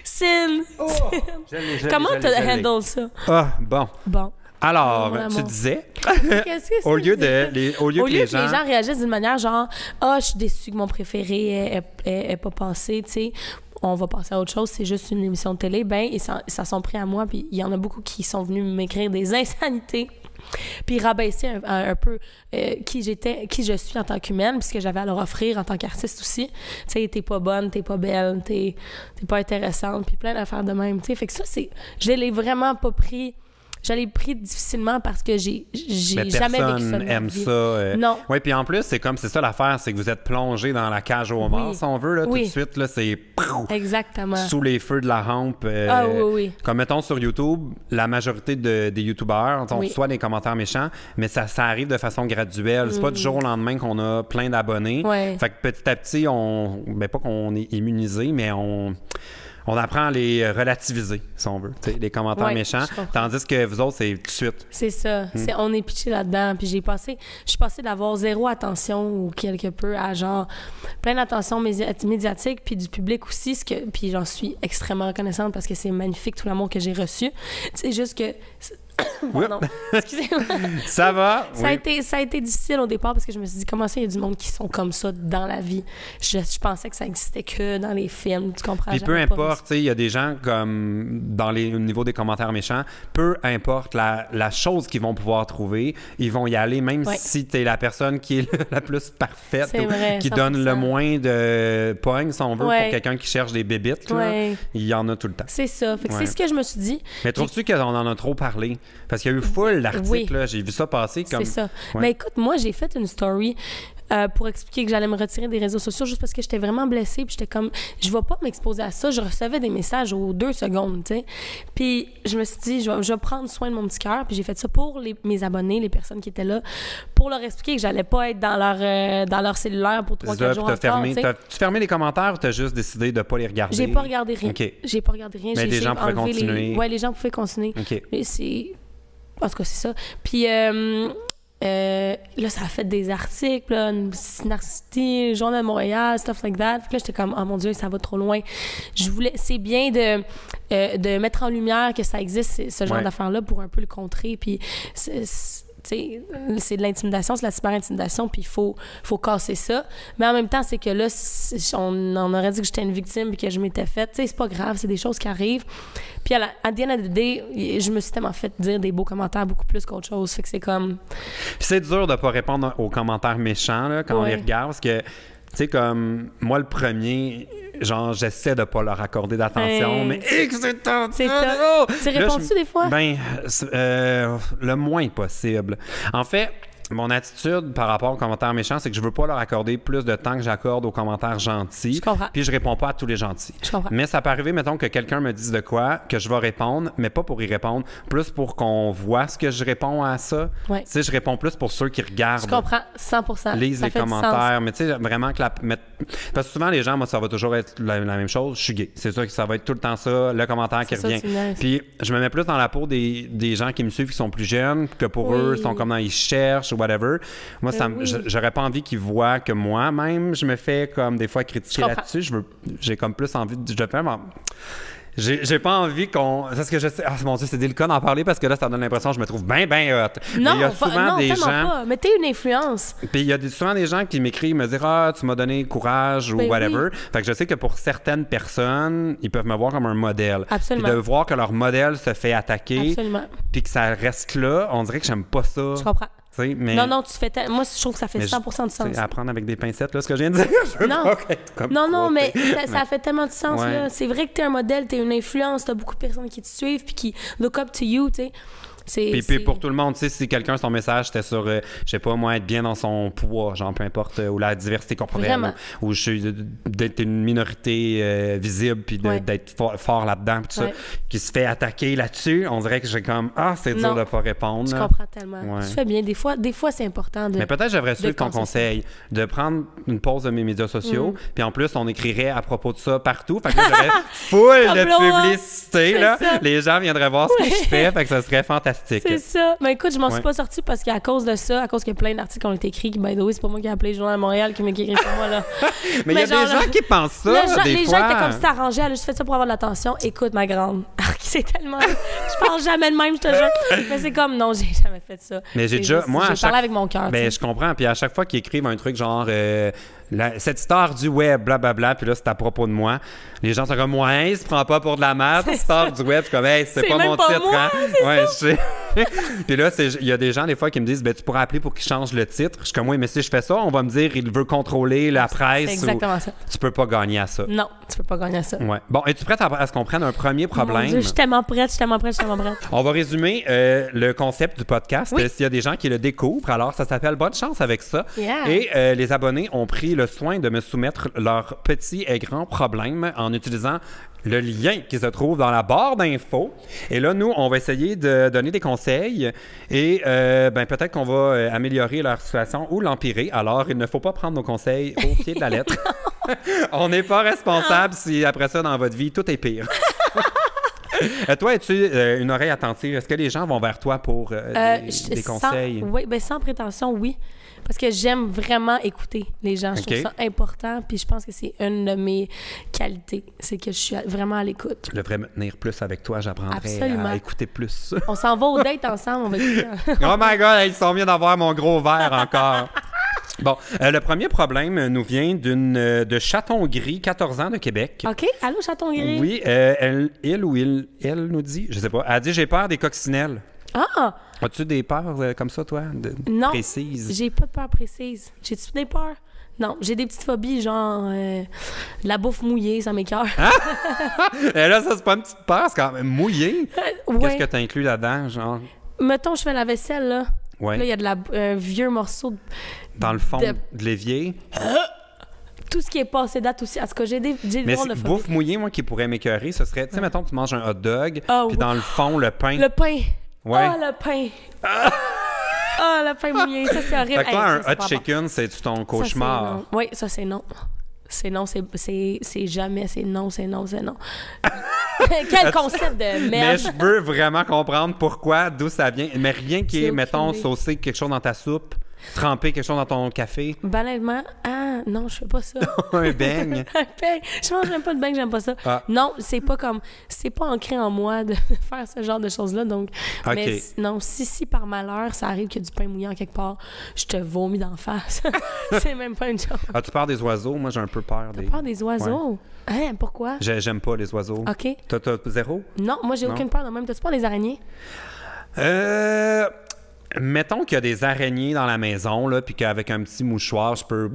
Cyn! Comment tu handles ça? Ah, bon. Bon. Alors, tu disais, qu'est-ce que au lieu que les gens réagissent d'une manière genre « Ah, je suis déçue que mon préféré est pas passé, tu sais, on va passer à autre chose, c'est juste une émission de télé. » Ben, ça s'en pris à moi, puis il y en a beaucoup qui sont venus m'écrire des insanités, puis rabaisser un peu qui je suis en tant qu'humaine, puis ce que j'avais à leur offrir en tant qu'artiste aussi. Tu sais, t'es pas bonne, t'es pas belle, t'es pas intéressante, puis plein d'affaires de même, tu sais. Fait que ça, je l'ai vraiment pas pris... Je l'ai pris difficilement parce que j'ai jamais vécu ça. Personne aime ça. Non. Oui, puis en plus, c'est ça l'affaire, c'est que vous êtes plongé dans la cage aux morts, si on veut, là, tout de suite, là, c'est... Exactement. Sous les feux de la rampe. Comme mettons sur YouTube, la majorité des YouTubeurs ont soit des commentaires méchants, mais ça arrive de façon graduelle. C'est pas du jour au lendemain qu'on a plein d'abonnés. Fait que petit à petit, pas qu'on est immunisé, mais on apprend à les relativiser, si on veut, les commentaires méchants. Tandis que vous autres, c'est tout de suite. C'est ça. On est pitché là-dedans. Puis je suis passée d'avoir zéro attention ou quelque peu à genre plein d'attention médiatique puis du public aussi. Puis j'en suis extrêmement reconnaissante parce que c'est magnifique tout l'amour que j'ai reçu. C'est juste que... Pardon. Excusez-moi. Ça va? Ça a été difficile au départ parce que je me suis dit, comment ça, il y a du monde qui sont comme ça dans la vie? Je pensais que ça existait que dans les films, tu comprends? Puis peu importe, il y a des gens comme au niveau des commentaires méchants, peu importe la chose qu'ils vont pouvoir trouver, ils vont y aller, même si t'es la personne qui est la plus parfaite, qui 100%. Donne le moins de pogne, si on veut, pour quelqu'un qui cherche des bébites. Là, il y en a tout le temps. C'est ça. Fait que c'est ce que je me suis dit. Mais trouves-tu qu'on en a trop parlé? Parce qu'il y a eu full d'articles, là, j'ai vu ça passer comme... C'est ça. Mais écoute, moi, j'ai fait une story pour expliquer que j'allais me retirer des réseaux sociaux juste parce que j'étais vraiment blessée, puis j'étais comme, je vais pas m'exposer à ça. Je recevais des messages aux 2 secondes, tu sais. Puis je me suis dit, je vais prendre soin de mon petit cœur, puis j'ai fait ça pour mes abonnés, les personnes qui étaient là, pour leur expliquer que j'allais pas être dans leur cellulaire pour 3-4 jours T'as-tu fermé les commentaires ou t'as juste décidé de pas les regarder? J'ai pas regardé rien. Okay. J'ai pas regardé rien. Mais les gens pouvaient continuer. Les gens pouvaient continuer. Okay. Mais c'est... En tout cas, c'est ça. Puis là, ça a fait des articles, là, Narcity, Journal de Montréal, stuff like that. Puis là, j'étais comme, oh mon Dieu, ça va trop loin. C'est bien de mettre en lumière que ça existe, ce genre d'affaires-là, pour un peu le contrer. Puis c'est de l'intimidation, c'est de la cyber-intimidation, puis il faut casser ça. Mais en même temps, c'est que là, on aurait dit que j'étais une victime puis que je m'étais faite. Tu sais, c'est pas grave, c'est des choses qui arrivent. Puis à the end of the day, je me suis tellement fait dire des beaux commentaires beaucoup plus qu'autre chose. Fait que c'est comme... Puis c'est dur de pas répondre aux commentaires méchants là, quand on les regarde, parce que, tu sais, comme moi, le premier... Genre, j'essaie de pas leur accorder d'attention, mais c'est top! C'est top! Tu réponds-tu des fois? Ben, le moins possible. En fait, mon attitude par rapport aux commentaires méchants, c'est que je veux pas leur accorder plus de temps que j'accorde aux commentaires gentils. Je comprends. Puis je réponds pas à tous les gentils. Je comprends. Mais ça peut arriver, mettons, que quelqu'un me dise de quoi, que je vais répondre, mais pas pour y répondre, plus pour qu'on voit ce que je réponds à ça. Tu sais, je réponds plus pour ceux qui regardent. Je comprends, 100%. Lisent les commentaires, mais tu sais, vraiment que parce que souvent, les gens, moi, ça va toujours être la même chose. Je suis gay. C'est sûr que ça va être tout le temps ça, le commentaire qui revient. Puis je me mets plus dans la peau des gens qui me suivent, qui sont plus jeunes, que pour eux, ils sont comme ils cherchent ou whatever. Moi, j'aurais pas envie qu'ils voient que moi-même, je me fais comme des fois critiquer là-dessus. J'ai comme plus envie de... J'ai pas envie qu'on... C'est ce que je sais... Ah, mon Dieu, c'est délicat d'en parler parce que là, ça donne l'impression que je me trouve bien hot. Non, il y a souvent des gens... pas. Mais t'es une influence. Puis il y a souvent des gens qui m'écrivent, me dire « Ah, tu m'as donné courage » ou whatever. Oui. Fait que je sais que pour certaines personnes, ils peuvent me voir comme un modèle. Absolument. Puis de voir que leur modèle se fait attaquer. Absolument. Puis que ça reste là, on dirait que j'aime pas ça. Je comprends. Mais, non, tu fais... Moi, je trouve que ça fait 100% de sens. À prendre avec des pincettes, là, ce que je viens de dire. Non, mais ça fait tellement de sens, là. C'est vrai que t'es un modèle, t'es une influence, t'as beaucoup de personnes qui te suivent puis qui look up to you, tu sais. Puis pour tout le monde, tu sais, si quelqu'un, son message, c'était sur, je sais pas moi, être bien dans son poids, genre peu importe, ou la diversité corporelle, ou d'être une minorité visible, puis d'être fort là-dedans, puis tout ça, qui se fait attaquer là-dessus, on dirait que j'ai comme, c'est dur de pas répondre. Je comprends tellement. Tu fais bien. Des fois c'est important de... Mais peut-être j'aurais suivre ton conseil, de prendre une pause de mes médias sociaux, puis en plus, on écrirait à propos de ça partout, fait que là, j'aurais full de publicité, là. Les gens viendraient voir ce que je fais, fait que ça serait fantastique. fantastique. C'est ça. Mais écoute, je m'en suis Ouais. pas sortie parce qu'à cause de ça, à cause qu'il y a plein d'articles qui ont été écrits, by the way, c'est pas moi qui ai appelé le Journal de Montréal qui m'a écrit pour moi, là. Mais il y a genre, des gens qui pensent ça, des les fois. gens étaient comme si t'as arrangé, elle a juste fait ça pour avoir de l'attention. Écoute, ma grande, c'est tellement... je parle jamais de même, je te jure. Mais c'est comme, non, j'ai jamais fait ça. Mais j'ai déjà... Moi, j'ai parlé avec mon cœur. Mais je comprends. Puis à chaque fois qu'ils écrivent un truc genre cette star du web, blablabla, puis là, c'est à propos de moi. Les gens sont comme, ouais, se prend pas pour de la merde, star du web. Je suis comme, hey, c'est pas même mon pas titre, moi, hein? Ouais, je sais. Puis là, il y a des gens, des fois, qui me disent, ben, tu pourrais appeler pour qu'ils changent le titre. Je suis comme, oui, mais si je fais ça, on va me dire, il veut contrôler la presse. C'est exactement ça. Tu peux pas gagner à ça. Non, tu peux pas gagner à ça. Ouais. Bon, es-tu prête à ce qu'on prenne un premier problème? Mon Dieu, je suis tellement prête, je suis tellement prête. On va résumer le concept du podcast. Oui. S'il y a des gens qui le découvrent, alors ça s'appelle Bonne chance avec ça. Yeah. Et les abonnés ont pris le soin de me soumettre leurs petits et grands problèmes en utilisant le lien qui se trouve dans la barre d'infos. Et là, nous, on va essayer de donner des conseils et peut-être qu'on va améliorer leur situation ou l'empirer. Alors, il ne faut pas prendre nos conseils au pied de la lettre. On n'est pas responsable si après ça, dans votre vie, tout est pire. Toi, as-tu une oreille attentive? Est-ce que les gens vont vers toi pour des conseils? Oui, bien sans prétention, oui. Parce que j'aime vraiment écouter les gens. Je trouve ça important. Puis je pense que c'est une de mes qualités. C'est que je suis vraiment à l'écoute. Je devrais me tenir plus avec toi. J'apprendrais Absolument. à écouter plus. On s'en va au date ensemble. On va écouter. Oh my God, ils sont bien d'avoir mon gros verre encore. Bon, le premier problème nous vient de Chaton Gris, 14 ans, de Québec. OK. Allô, Chaton Gris? Oui, elle nous dit, je sais pas, elle dit « J'ai peur des coccinelles ». Ah! As-tu des peurs comme ça, toi, non, précises? J'ai pas de peur précise. J'ai-tu des peurs? Non, j'ai des petites phobies, genre la bouffe mouillée, ça m'écoeure. Et là, ça, c'est pas une petite peur, c'est quand même mouillé. Ouais. Qu'est-ce que tu inclus là-dedans, genre? Mettons, je fais la vaisselle, là. Ouais. Là, il y a de un vieux morceau Dans le fond de l'évier. Tout ce qui est passé date aussi. En tout cas, j'ai des Mais drôles de phobies. bouffe mouillée, moi, qui pourrait m'écœurer, ce serait, tu sais, mettons, tu manges un hot dog, puis dans le fond, le pain. Le pain. Ouais. Ah, le pain. Ah, le pain mouillé. Ça, c'est horrible. Fait que toi, Hey, un ça, c'est hot pas chicken, c'est ton cauchemar. Oui, ça, c'est non. C'est non, c'est jamais, c'est non. Quel concept de merde. Mais je veux vraiment comprendre pourquoi, d'où ça vient. Mais rien qui est, mettons, saucer quelque chose dans ta soupe, tremper quelque chose dans ton café. Banalement, non, je fais pas ça. Un beigne. Un beigne. Je mange même pas de beigne, j'aime pas ça. Ah. Non, c'est pas ancré en moi de faire ce genre de choses-là. Donc, OK. mais non, si par malheur, ça arrive qu'il y a du pain mouillant quelque part, je te vomis d'en face. C'est même pas une chose. As-tu peur des oiseaux? Moi, j'ai un peu peur des... Peur des oiseaux? Ouais. Hein, pourquoi? J'aime pas les oiseaux. OK. T'as zéro? Non, moi, j'ai aucune peur de même. T'as-tu peur des araignées? Mettons qu'il y a des araignées dans la maison, là, puis qu'avec un petit mouchoir, je peux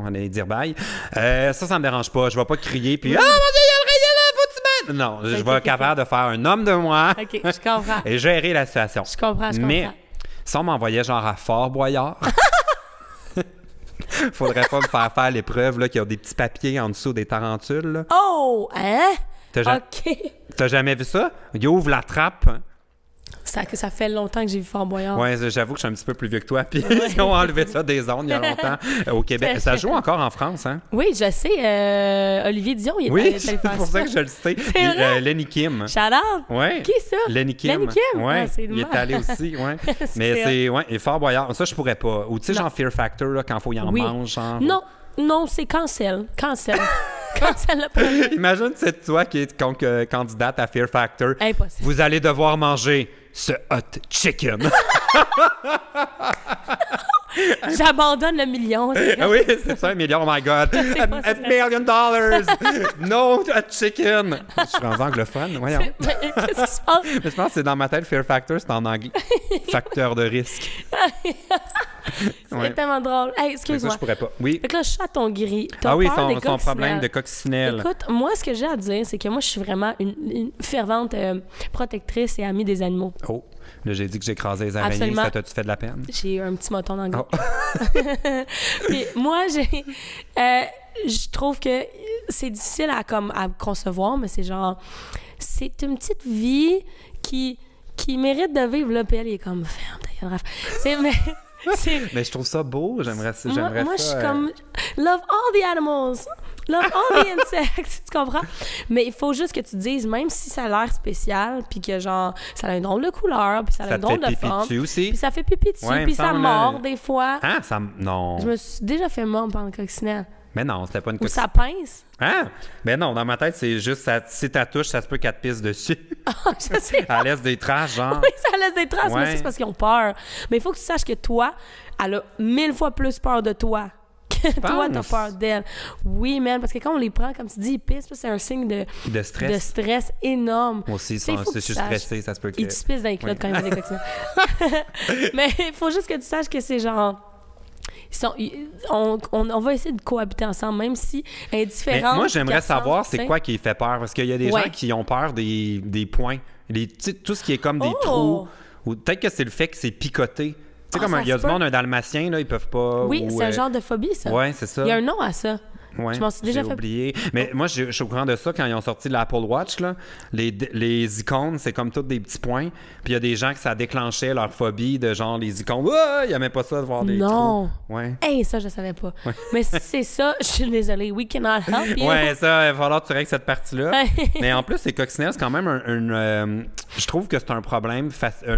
aller dire bye. Ça me dérange pas. Je vais pas crier, puis « Ah, mon Dieu, il y a l'araignée là, faut-tu mettre? » Non, je vais être capable de faire un homme de moi. OK, je comprends. Et gérer la situation. Je comprends. Mais si on m'envoyait genre à Fort-Boyard, faudrait pas me faire l'épreuve là, qu'il y a des petits papiers en dessous des tarentules. Là. Oh! Hein? OK. T'as jamais vu ça? Il ouvre la trappe. Ça fait longtemps que j'ai vu Fort Boyard. Oui, j'avoue que je suis un petit peu plus vieux que toi. Puis ils ont enlevé ça des ondes il y a longtemps au Québec. Ça joue encore en France, hein? Oui, je sais. Olivier Dion, il est allé c'est faire pour ça que je le sais. Lenny Kim. Shout out! Ouais. Qui ça? Lenny Kim. Lenny Kim? Ouais. Ah, il est allé aussi, ouais. Mais c'est et Fort Boyard. Ça, je pourrais pas. Ou tu sais, genre Fear Factor, là, quand il faut y en mange. Genre... Non, c'est cancel. Cancel le premier. Imagine, c'est toi qui es candidate à Fear Factor. Impossible. Vous allez devoir manger ce hot chicken. J'abandonne le million. Ah oui, c'est ça, $1 million, oh my God. $1 million. No hot chicken. Je suis rendu anglophone, voyons. Qu'est-ce qui se passe? Mais je pense que c'est dans ma tête, Fear Factor, c'est en anglais. Facteur de risque. C'est tellement drôle. Hey, excuse-moi. Ça, je pourrais pas. Oui. Fait que là, Chaton Gris. Ah oui, son problème de coccinelle. Écoute, moi, ce que j'ai à dire, c'est que moi, je suis vraiment une fervente protectrice et amie des animaux. Oh, là, j'ai dit que j'écrasais les araignées. Absolument. Ça t'a-tu fait de la peine? J'ai eu un petit moton dans le gars. Oh. Puis moi, je trouve que c'est difficile à concevoir, mais c'est genre... C'est une petite vie qui mérite de vivre, là, puis elle est comme... Ferme, mais je trouve ça beau. J'aimerais ça. Moi, je suis comme... Love all the animals. Love all the insects, tu comprends? Mais il faut juste que tu dises, même si ça a l'air spécial, puis que genre, ça a une drôle de couleur, puis ça a une drôle de forme. Aussi. Puis ça fait pipi dessus, puis ça mord des fois. Ah, ça... Non. Je me suis déjà fait mordre par une coccinelle. Mais non, c'était pas une coccinelle. Ou ça pince. Ah! Mais non, dans ma tête, c'est juste, si t'as touche, ça se peut qu'elle te pisse dessus. Je sais. Elle laisse des traces, genre. Oui, ça laisse des traces, mais c'est parce qu'ils ont peur. Mais il faut que tu saches que toi, elle a 1000 fois plus peur de toi. Toi, t'as peur d'elle. Oui, man, parce que quand on les prend, comme tu dis, ils pissent, c'est un signe de stress énorme. Moi aussi, si je suis stressé, ça se peut que... Ils te pissent dans les culottes quand ils ont des coccinelles. Mais il faut juste que tu saches que c'est genre... On va essayer de cohabiter ensemble, même si indifférent. Moi, j'aimerais savoir c'est quoi qui fait peur, parce qu'il y a des gens qui ont peur des points. Tout ce qui est comme des trous. Ou peut-être que c'est le fait que c'est picoté. Tu sais, comme il y a du monde, un dalmatien, là, ils peuvent pas... Oui, c'est un genre de phobie, ça. Oui, c'est ça. Il y a un nom à ça. Ouais, je m'en suis déjà fait oublié. Mais moi, je suis au courant de ça quand ils ont sorti l'Apple Watch. Là, les icônes, c'est comme toutes des petits points. Puis il y a des gens que ça déclenchait leur phobie de genre les icônes. Ils n'aimaient pas ça de voir des trous. Ouais. Hey, ça, je savais pas. Ouais. Mais si c'est ça, je suis désolée. We cannot help you. Ouais, ça, il va falloir que tu règles cette partie-là. Mais en plus, les coccinelles, c'est quand même je trouve que c'est un problème,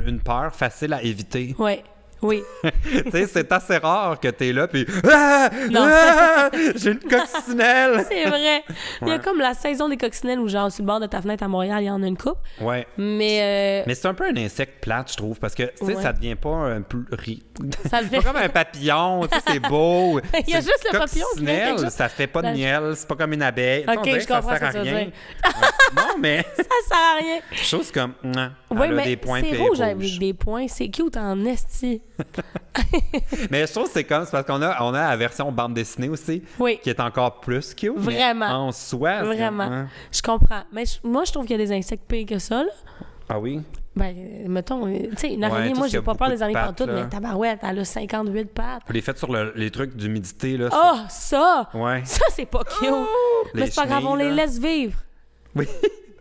une peur facile à éviter. Ouais. Oui. Tu sais, c'est assez rare que t'es là, puis j'ai une coccinelle. C'est vrai. Il y a comme la saison des coccinelles où, genre, sur le bord de ta fenêtre à Montréal, il y en a une coupe. Ouais. Mais c'est un peu un insecte plate, je trouve, parce que, tu sais, ça devient pas un peu... Ça le fait. C'est pas comme un papillon, tu sais, c'est beau. Il y a juste le papillon qui fait quelque chose. Ça fait pas de miel, c'est pas comme une abeille. OK, je comprends ce que tu veux dire. Non, mais... Ça sert à rien. Chose comme... Oui, mais des points c'est rouge avec des points. C'est cute en esti. Mais je trouve que c'est parce qu'on a la version bande dessinée aussi, qui est encore plus cute. Vraiment. En soi. Vraiment. Je comprends. Mais moi, je trouve qu'il y a des insectes pires que ça, là. Ah oui? Ben, mettons, tu sais, une araignée, moi, j'ai pas peur des araignées pantoute, mais tabarouette, elle a 58 pattes. Les faites sur les trucs d'humidité, là. Ah, ça! Ouais. Ça, c'est pas cute. Mais c'est pas grave, on les laisse vivre. Oui.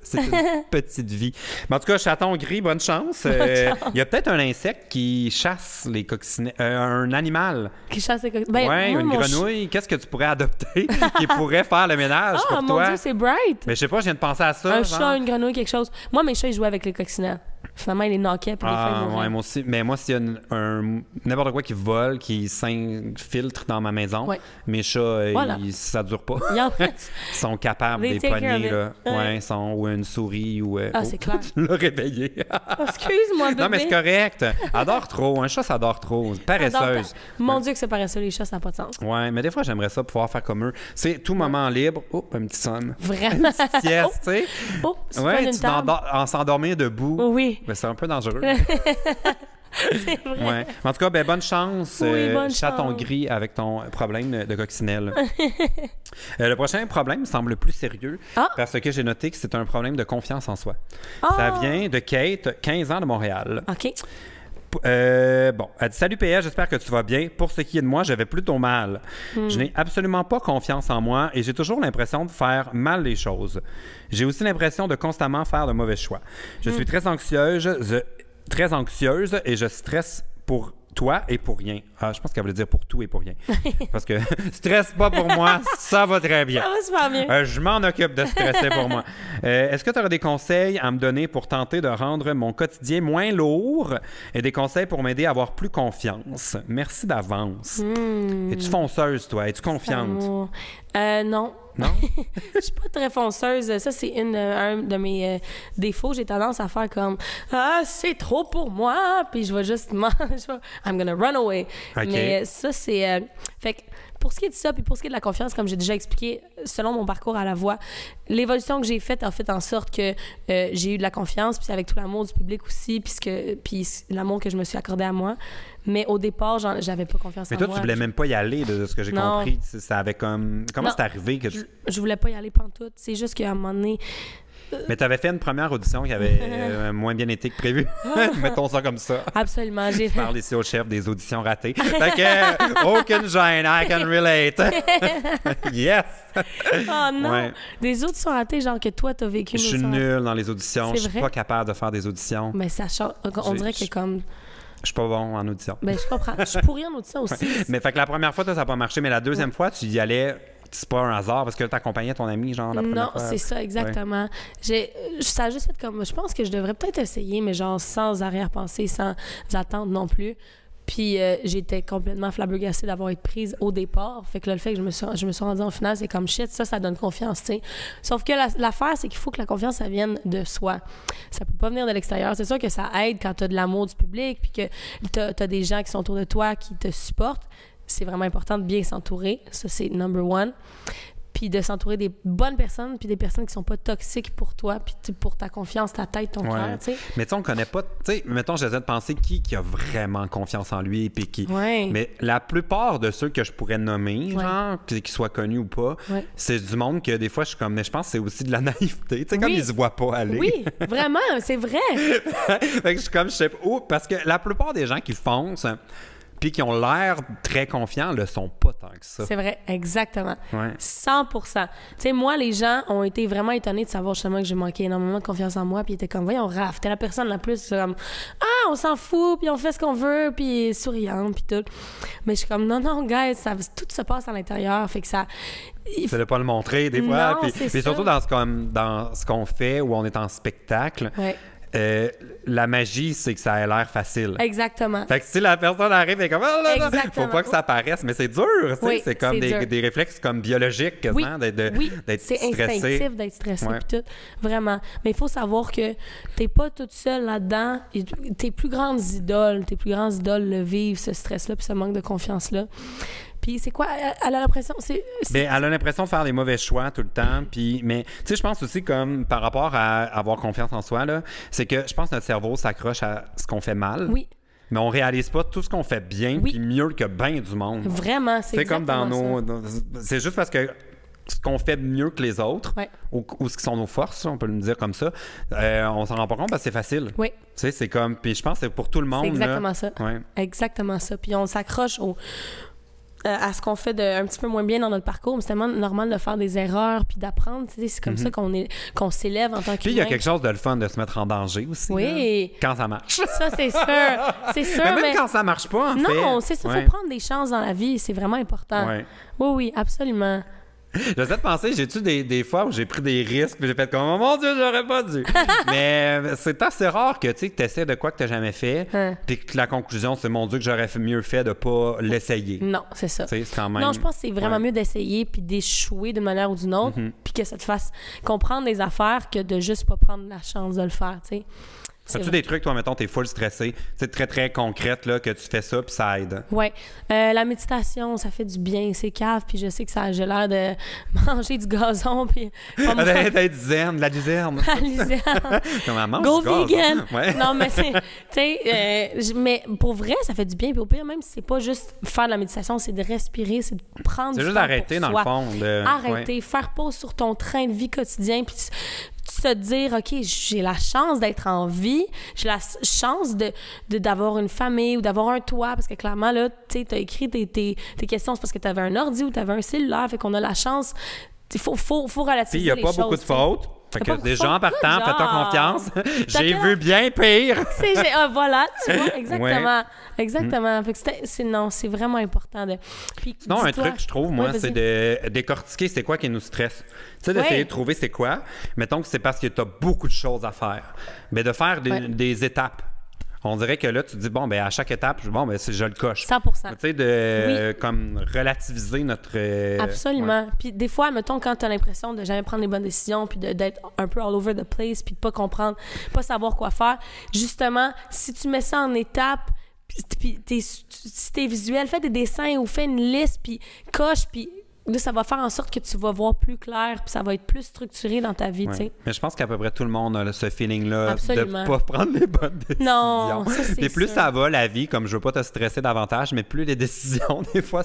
C'est une petite vie. Mais en tout cas, chaton gris, bonne chance. Il y a peut-être un insecte qui chasse les coccinelles. Un animal. Qui chasse les coccinelles. Oui, une grenouille. Qu'est-ce que tu pourrais adopter qui pourrait faire le ménage pour toi? Ah, mon Dieu, c'est bright. Mais je sais pas, je viens de penser à ça. Un chat, une grenouille, quelque chose. Moi, mes chats, ils jouaient avec les coccinelles. Finalement, ils les knockait puis les feuilles mouraient. Ouais, moi aussi. Mais moi, s'il y a n'importe quoi qui vole, qui s'infiltre dans ma maison, mes chats, ça dure pas. Ils sont capables de les pogner, là. Ouais, ou une souris ou... c'est clair. Tu l'as réveillé. Excuse-moi, bébé. Non, mais c'est correct. Adore trop. Un chat, ça adore trop. Paresseuse. Mon Dieu que c'est paresseux, les chats, ça n'a pas de sens. Ouais, mais des fois, j'aimerais ça pouvoir faire comme eux. C'est tout moment libre. Oh, un petit somme. Vraiment? Une petite sieste, tu sais. Oh, c'est en s'endormir debout. Oui. Mais c'est un peu dangereux. C'est vrai. Ouais. En tout cas, bonne chance, bonne chaton chance. Gris, avec ton problème de coccinelle. Le prochain problème semble plus sérieux parce que j'ai noté que c'est un problème de confiance en soi. Ça vient de Kate, 15 ans de Montréal. OK. Bon, elle dit « Salut PA, j'espère que tu vas bien. Pour ce qui est de moi, je vais plutôt mal. Je n'ai absolument pas confiance en moi et j'ai toujours l'impression de faire mal les choses. J'ai aussi l'impression de constamment faire de mauvais choix. Je suis très anxieuse et je stresse pour toi et pour rien. Ah, je pense qu'elle voulait dire pour tout et pour rien. Parce que stresse pas pour moi, ça va très bien. Ça va super bien. Je m'en occupe de stresser pour moi. Est-ce que tu aurais des conseils à me donner pour tenter de rendre mon quotidien moins lourd et des conseils pour m'aider à avoir plus confiance? Merci d'avance. Es-tu fonceuse, toi? Es-tu confiante? Non. Non? Je suis pas très fonceuse. Ça, c'est un de mes défauts. J'ai tendance à faire comme « Ah, c'est trop pour moi! » Puis je vais juste... I'm gonna run away. Okay. Mais ça, c'est... Fait que pour ce qui est de ça, puis pour ce qui est de la confiance, comme j'ai déjà expliqué, selon mon parcours à la voix, l'évolution que j'ai faite a fait en sorte que j'ai eu de la confiance, puis avec tout l'amour du public aussi, puis l'amour que je me suis accordé à moi. Mais au départ, j'avais pas confiance en moi. Mais toi, tu voulais même pas y aller, de ce que j'ai compris. Ça avait comme... Comment c'est arrivé que je voulais pas y aller pantoute. C'est juste qu'à un moment donné... Mais tu avais fait une première audition qui avait moins bien été que prévu. Mettons ça comme ça. Absolument. Je parle ici au chef des auditions ratées. Fait que, aucune gêne, I can relate. Yes! Oh non! Ouais. Des auditions ratées, genre que toi, t'as vécu. Je suis nul dans les auditions. Je suis pas capable de faire des auditions. Mais ça change. On dirait que comme... Je suis pas bon en audition. Ben, je comprends. Je suis pourrie en audition aussi. Mais fait que la première fois, ça n'a pas marché, mais la deuxième fois, tu y allais... c'est pas un hasard parce que t'accompagnais ton ami, genre, la première fois. Non, c'est ça, exactement. Ça a juste fait comme... Je pense que je devrais peut-être essayer, mais genre sans arrière-pensée, sans attendre non plus. Puis j'étais complètement flabbergastée d'avoir été prise au départ. Fait que là, le fait que je me suis rendue en finale, c'est comme shit, ça donne confiance, tu sais. Sauf que l'affaire, c'est qu'il faut que la confiance, ça vienne de soi. Ça peut pas venir de l'extérieur. C'est sûr que ça aide quand t'as de l'amour du public, puis que t'as des gens qui sont autour de toi, qui te supportent. C'est vraiment important de bien s'entourer. Ça, c'est number one. Puis de s'entourer des bonnes personnes, puis des personnes qui sont pas toxiques pour toi, puis pour ta confiance, ta tête, ton cœur, tu sais. Mais tu sais, on connaît pas... Tu sais, mettons, j'essaie de penser qui a vraiment confiance en lui, puis qui... Mais la plupart de ceux que je pourrais nommer, genre, qu'ils soient connus ou pas, c'est du monde que des fois, je suis comme... Mais je pense que c'est aussi de la naïveté. Tu sais, comme ils se voient pas aller. Oui, vraiment, c'est vrai. Fait que je suis comme, je sais pas... parce que la plupart des gens qui foncent... puis qui ont l'air très confiants, le sont pas tant que ça. C'est vrai, exactement. 100%. Tu sais, moi, les gens ont été vraiment étonnés de savoir justement que j'ai manqué énormément de confiance en moi, puis ils étaient comme, voyons, Raph, t'es la personne la plus comme, on s'en fout, puis on fait ce qu'on veut, puis souriante, puis tout. Mais je suis comme, non, guys, tout se passe à l'intérieur, fait que ça... Il fallait pas le montrer, des fois. Non, puis surtout dans ce qu'on fait, où on est en spectacle. La magie, c'est que ça a l'air facile. Exactement. Fait que si la personne arrive et comme faut pas que ça paraisse, mais c'est dur, tu sais, c'est comme des réflexes comme biologiques quasiment d'être c'est stressé. instinctif d'être stressé puis tout, vraiment. Mais il faut savoir que t'es pas toute seule là-dedans. Tes plus grandes idoles le vivent, ce stress-là puis ce manque de confiance-là. Puis c'est quoi? Elle a l'impression... Mais elle a l'impression de faire des mauvais choix tout le temps. Mais tu sais, je pense aussi comme par rapport à avoir confiance en soi, là, c'est que je pense que notre cerveau s'accroche à ce qu'on fait mal. Oui. Mais on réalise pas tout ce qu'on fait bien puis mieux que bien du monde. Vraiment, c'est exactement comme dans c'est juste parce que ce qu'on fait mieux que les autres ou ce qui sont nos forces, on peut le dire comme ça, on s'en rend pas compte parce que c'est facile. Oui. Tu sais, c'est comme... Puis je pense que c'est pour tout le monde. C'est exactement là. Ça. Ouais. Exactement ça. Puis on s'accroche à ce qu'on fait un petit peu moins bien dans notre parcours, mais c'est tellement normal de faire des erreurs puis d'apprendre, tu sais, c'est comme ça qu'on s'élève en tant qu'humain. Puis il y a quelque chose de le fun de se mettre en danger aussi. Oui. Là, quand ça marche. Ça, c'est sûr. C'est sûr, mais même quand ça marche pas, en fait. Non, c'est ça, faut prendre des chances dans la vie, c'est vraiment important. Oui, absolument. J'essaie de penser, j'ai-tu des fois où j'ai pris des risques puis j'ai fait comme, oh mon Dieu, j'aurais pas dû. Mais c'est assez rare que tu essaies de quoi que t'as jamais fait puis que la conclusion, c'est mon Dieu, que j'aurais mieux fait de pas l'essayer. Non, c'est ça. C'est quand même... Non, je pense que c'est vraiment mieux d'essayer puis d'échouer d'une manière ou d'une autre puis que ça te fasse comprendre des affaires que de juste pas prendre la chance de le faire, tu sais. As-tu des trucs, toi, mettons, t'es full stressé, c'est très, très concrète, là, que tu fais ça, puis ça aide? Oui. La méditation, ça fait du bien, c'est cave, puis je sais que j'ai l'air de manger du gazon, puis... D'être zen, la luzerne. La luzerne. Go vegan! Non, mais c'est... Tu sais, mais pour vrai, ça fait du bien, puis au pire, même si c'est pas juste faire de la méditation, c'est de respirer, c'est de prendre du temps. C'est juste d'arrêter, dans le fond. Arrêter, faire pause sur ton train de vie quotidien, puis se dire, OK, j'ai la chance d'être en vie, j'ai la chance d'avoir une famille ou d'avoir un toit, parce que clairement, là, tu sais, t'as écrit tes questions, c'est parce que t'avais un ordi ou t'avais un cellulaire, fait qu'on a la chance. Il faut relativiser les choses. Puis il n'y a pas beaucoup de fautes. Fait que des gens partant, fais-toi confiance. J'ai vu bien pire. Voilà, tu vois, exactement. Exactement. Fait que c'est vraiment important de... Puis, sinon, un truc, je trouve, moi, c'est de décortiquer c'est quoi qui nous stresse. Tu sais, d'essayer de trouver c'est quoi. Mettons que c'est parce que tu as beaucoup de choses à faire. Mais de faire des étapes. On dirait que là, tu te dis, bon, ben à chaque étape, je le coche. 100%. Tu sais, comme relativiser notre... Absolument. Puis des fois, mettons, quand tu as l'impression de jamais prendre les bonnes décisions, puis d'être un peu all over the place, puis de pas comprendre, pas savoir quoi faire, justement, si tu mets ça en étapes, puis si t'es visuel, fais des dessins ou fais une liste, puis coche, puis... Là, ça va faire en sorte que tu vas voir plus clair puis ça va être plus structuré dans ta vie, tu sais. Mais je pense qu'à peu près tout le monde a ce feeling-là Absolument. de pas prendre les bonnes décisions. Non, ça, c'est et plus sûr. ça va, la vie, comme je veux pas te stresser davantage, mais plus les décisions, des fois,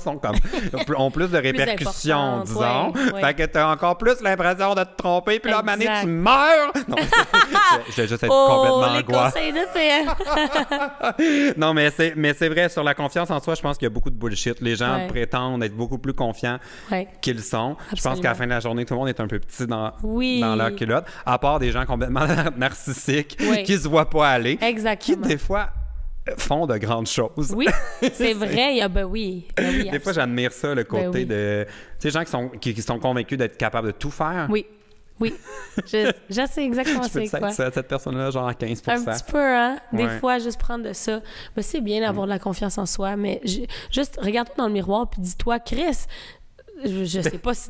ont plus de répercussions, disons. Fait que t'as encore plus l'impression de te tromper, puis là, à un moment donné, tu meurs! Non, j'ai juste être complètement angoisse. Conseils de paix! Non, mais c'est vrai, sur la confiance en soi, je pense qu'il y a beaucoup de bullshit. Les gens prétendent être beaucoup plus confiants qu'ils sont. Absolument. Je pense qu'à la fin de la journée, tout le monde est un peu petit dans leur culotte, à part des gens complètement narcissiques qui se voient pas aller. Exactement. Qui, des fois, font de grandes choses. Oui, c'est vrai. Oui, des fois, j'admire ça, le côté de... Tu sais, gens qui sont convaincus d'être capables de tout faire. Oui. Je sais exactement c'est quoi. Cette personne-là, genre à 15%. Un petit peu, hein? Des fois, juste prendre de ça. Ben, c'est bien d'avoir de la confiance en soi, mais juste regarde-toi dans le miroir puis dis-toi, Chris... Je sais pas si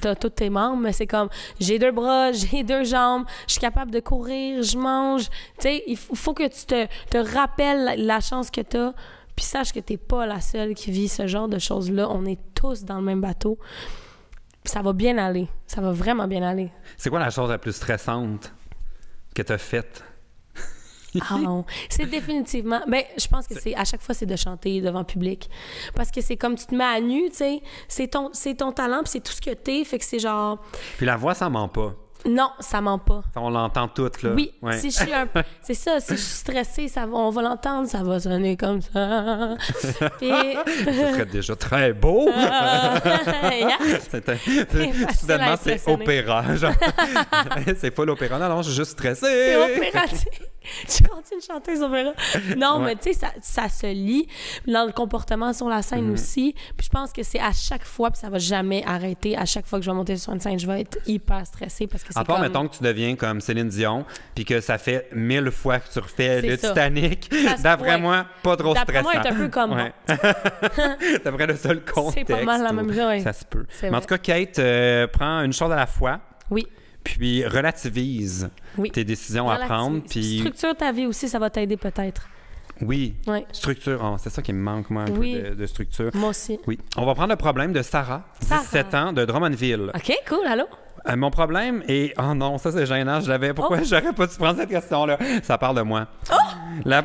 t'as tous tes membres, mais c'est comme j'ai 2 bras, j'ai 2 jambes, je suis capable de courir, je mange. Tu sais, il faut que tu te rappelles la chance que t'as, puis sache que t'es pas la seule qui vit ce genre de choses-là. On est tous dans le même bateau. Ça va bien aller. Ça va vraiment bien aller. C'est quoi la chose la plus stressante que t'as faite? Ah non. C'est définitivement... Ben, je pense que à chaque fois, c'est de chanter devant le public. Parce que c'est comme tu te mets à nu, tu sais. C'est ton talent, puis c'est tout ce que t'es. Fait que c'est genre... Puis la voix, ça ment pas. Non, ça ment pas. On l'entend toutes, là. Oui, si je suis c'est ça, si je suis stressée, on va l'entendre, ça va sonner comme ça. Puis... Ça serait déjà très beau! Soudainement, c'est opéra. Genre. C'est pas l'opéra, non, je suis juste stressée! C'est opératique! Je continue de chanter les opéras. Non, mais tu sais, ça se lit dans le comportement sur la scène aussi. Puis je pense que c'est à chaque fois, puis ça va jamais arrêter. À chaque fois que je vais monter sur une scène, je vais être hyper stressée parce que c'est part, mettons que tu deviens comme Céline Dion, puis que ça fait 1000 fois que tu refais le Titanic. D'après moi, pas trop stressant. D'après moi, est un peu comme D'après le seul contexte. C'est pas mal la même chose. Ça se peut. Mais en tout cas, Kate, prends une chose à la fois. Oui. Puis relativise tes décisions à prendre. Puis structure ta vie aussi, ça va t'aider peut-être. Oui. Structure. C'est ça qui me manque, moi, un peu de structure. Moi aussi. Oui. On va prendre le problème de Sarah, 17 ans, de Drummondville. OK, cool. Allô? Mon problème est... Oh non, ça, c'est gênant. Pourquoi j'aurais pas dû prendre cette question-là? Ça parle de moi.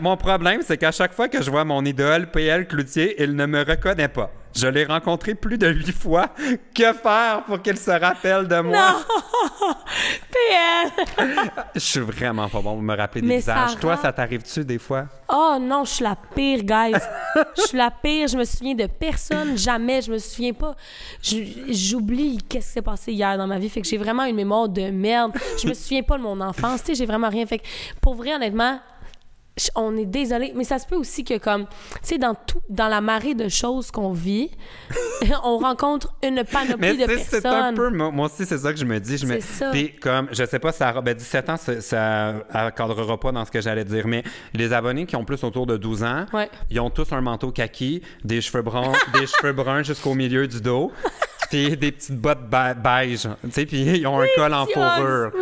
Mon problème, c'est qu'à chaque fois que je vois mon idole, P.L. Cloutier, il ne me reconnaît pas. Je l'ai rencontré plus de 8 fois. Que faire pour qu'il se rappelle de moi? Non! P.L. Je suis vraiment pas bon pour me rappeler des visages. Sarah... Toi, ça t'arrive-tu des fois? Oh non, je suis la pire, guys. Je suis la pire. Je me souviens de personne, jamais. Je me souviens pas. J'oublie qu'est-ce qui s'est passé hier dans ma vie. Fait que j'ai vraiment une mémoire de merde. Je me souviens pas de mon enfance. Tu sais, j'ai vraiment rien. Fait que pour vrai, honnêtement... On est désolé, mais ça se peut aussi que comme, tu sais, dans la marée de choses qu'on vit, on rencontre une panoplie de personnes. C'est un peu, moi aussi, c'est ça que je me dis. Puis comme, je sais pas, Sarah, 17 ans, ça accordera pas dans ce que j'allais dire, mais les abonnés qui ont plus autour de 12 ans, ils ont tous un manteau kaki, des cheveux bruns jusqu'au milieu du dos, puis des petites bottes beige, tu sais, puis ils ont un col en fourrure.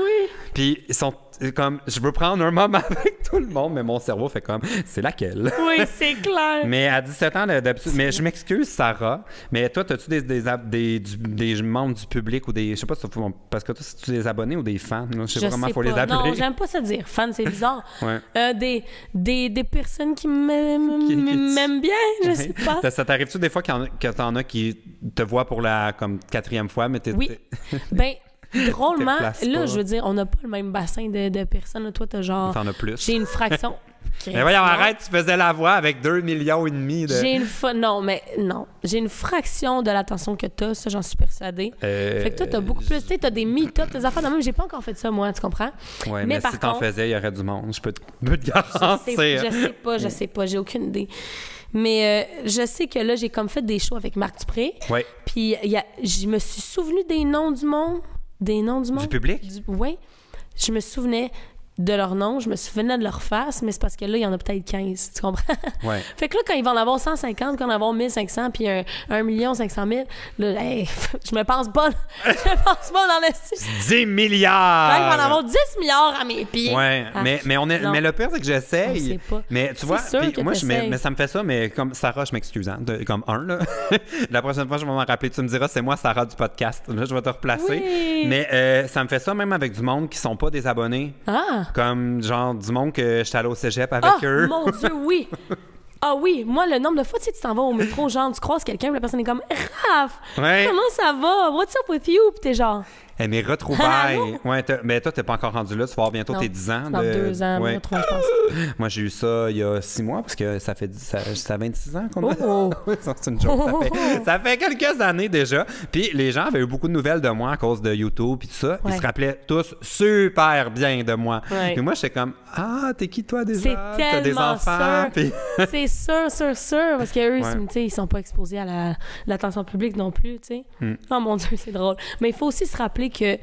Puis ils sont comme, je veux prendre un moment avec tout le monde, mais mon cerveau fait comme, c'est laquelle? Oui, c'est clair. Mais à 17 ans, d'habitude, mais je m'excuse, Sarah, mais toi, as-tu des membres du public ou des, je sais pas, parce que toi, c'est-tu des abonnés ou des fans? Là? Je sais pas comment il faut les appeler. Non, j'aime pas ça dire. Fans, c'est bizarre. Des personnes qui m'aiment bien, je sais pas. Ça t'arrive-tu des fois que t'en as qui te voient pour la comme 4e fois, mais Oui. Ben, drôlement, là, je veux dire, on n'a pas le même bassin de personnes. Là, toi, t'as genre... T'en as plus. J'ai une fraction... Mais voyons, arrête, tu faisais la voix avec 2,5 millions de... Non. J'ai une fraction de l'attention que t'as, ça, j'en suis persuadée. Fait que toi, t'as beaucoup plus... Tu sais, t'as des meet-ups, tes affaires de même. J'ai pas encore fait ça, moi, tu comprends? Ouais, mais si t'en faisais, il y aurait du monde. Je peux te garantir. Je sais pas. J'ai aucune idée. Mais je sais que là, j'ai comme fait des shows avec Marc Dupré. Ouais. Puis je me suis souvenu des noms du monde. Du public? Oui. Je me souvenais de leur nom, je me souvenais de leur face, mais c'est parce que là, il y en a peut-être 15, tu comprends? Ouais. Fait que là, quand ils vont en avoir 150, quand ils vont en avoir 1500, puis 1 500 000, là, hey, je me pense pas dans le... 10 milliards! Quand ils vont en avoir 10 milliards à mes pieds. Ouais, mais le pire, c'est que j'essaye. Mais tu vois, moi, mais ça me fait ça, mais comme Sarah, je m'excuse, hein, comme là. La prochaine fois, je vais m'en rappeler. Tu me diras, c'est moi, Sarah, du podcast. Là, je vais te replacer. Oui. Mais ça me fait ça même avec du monde qui sont pas des abonnés. Ah! Comme, genre, du monde que j'étais allé au cégep avec eux. Oh, mon Dieu, oui! Ah oui, moi, le nombre de fois, tu sais, tu t'en vas au métro, genre, tu croises quelqu'un, puis la personne est comme « Raph, comment ça va? What's up with you? » Puis t'es genre mes retrouvailles. Ouais, mais toi, t'es pas encore rendu là. Tu vas avoir bientôt tes 10 ans. Dans 2 ans, ouais. je pense. Moi, j'ai eu ça il y a 6 mois, parce que ça fait 26 ans qu'on a. Oh. C'est une joke. Ça fait quelques années déjà. Puis les gens avaient eu beaucoup de nouvelles de moi à cause de YouTube et tout ça. Ils se rappelaient tous super bien de moi. Ouais. Puis moi, j'étais comme, ah, t'es qui toi déjà? C'est T'as des enfants. Puis... C'est sûr. Parce qu'eux, ils sont pas exposés à l'attention publique non plus, tu sais. Oh mon Dieu, c'est drôle. Mais il faut aussi se rappeler que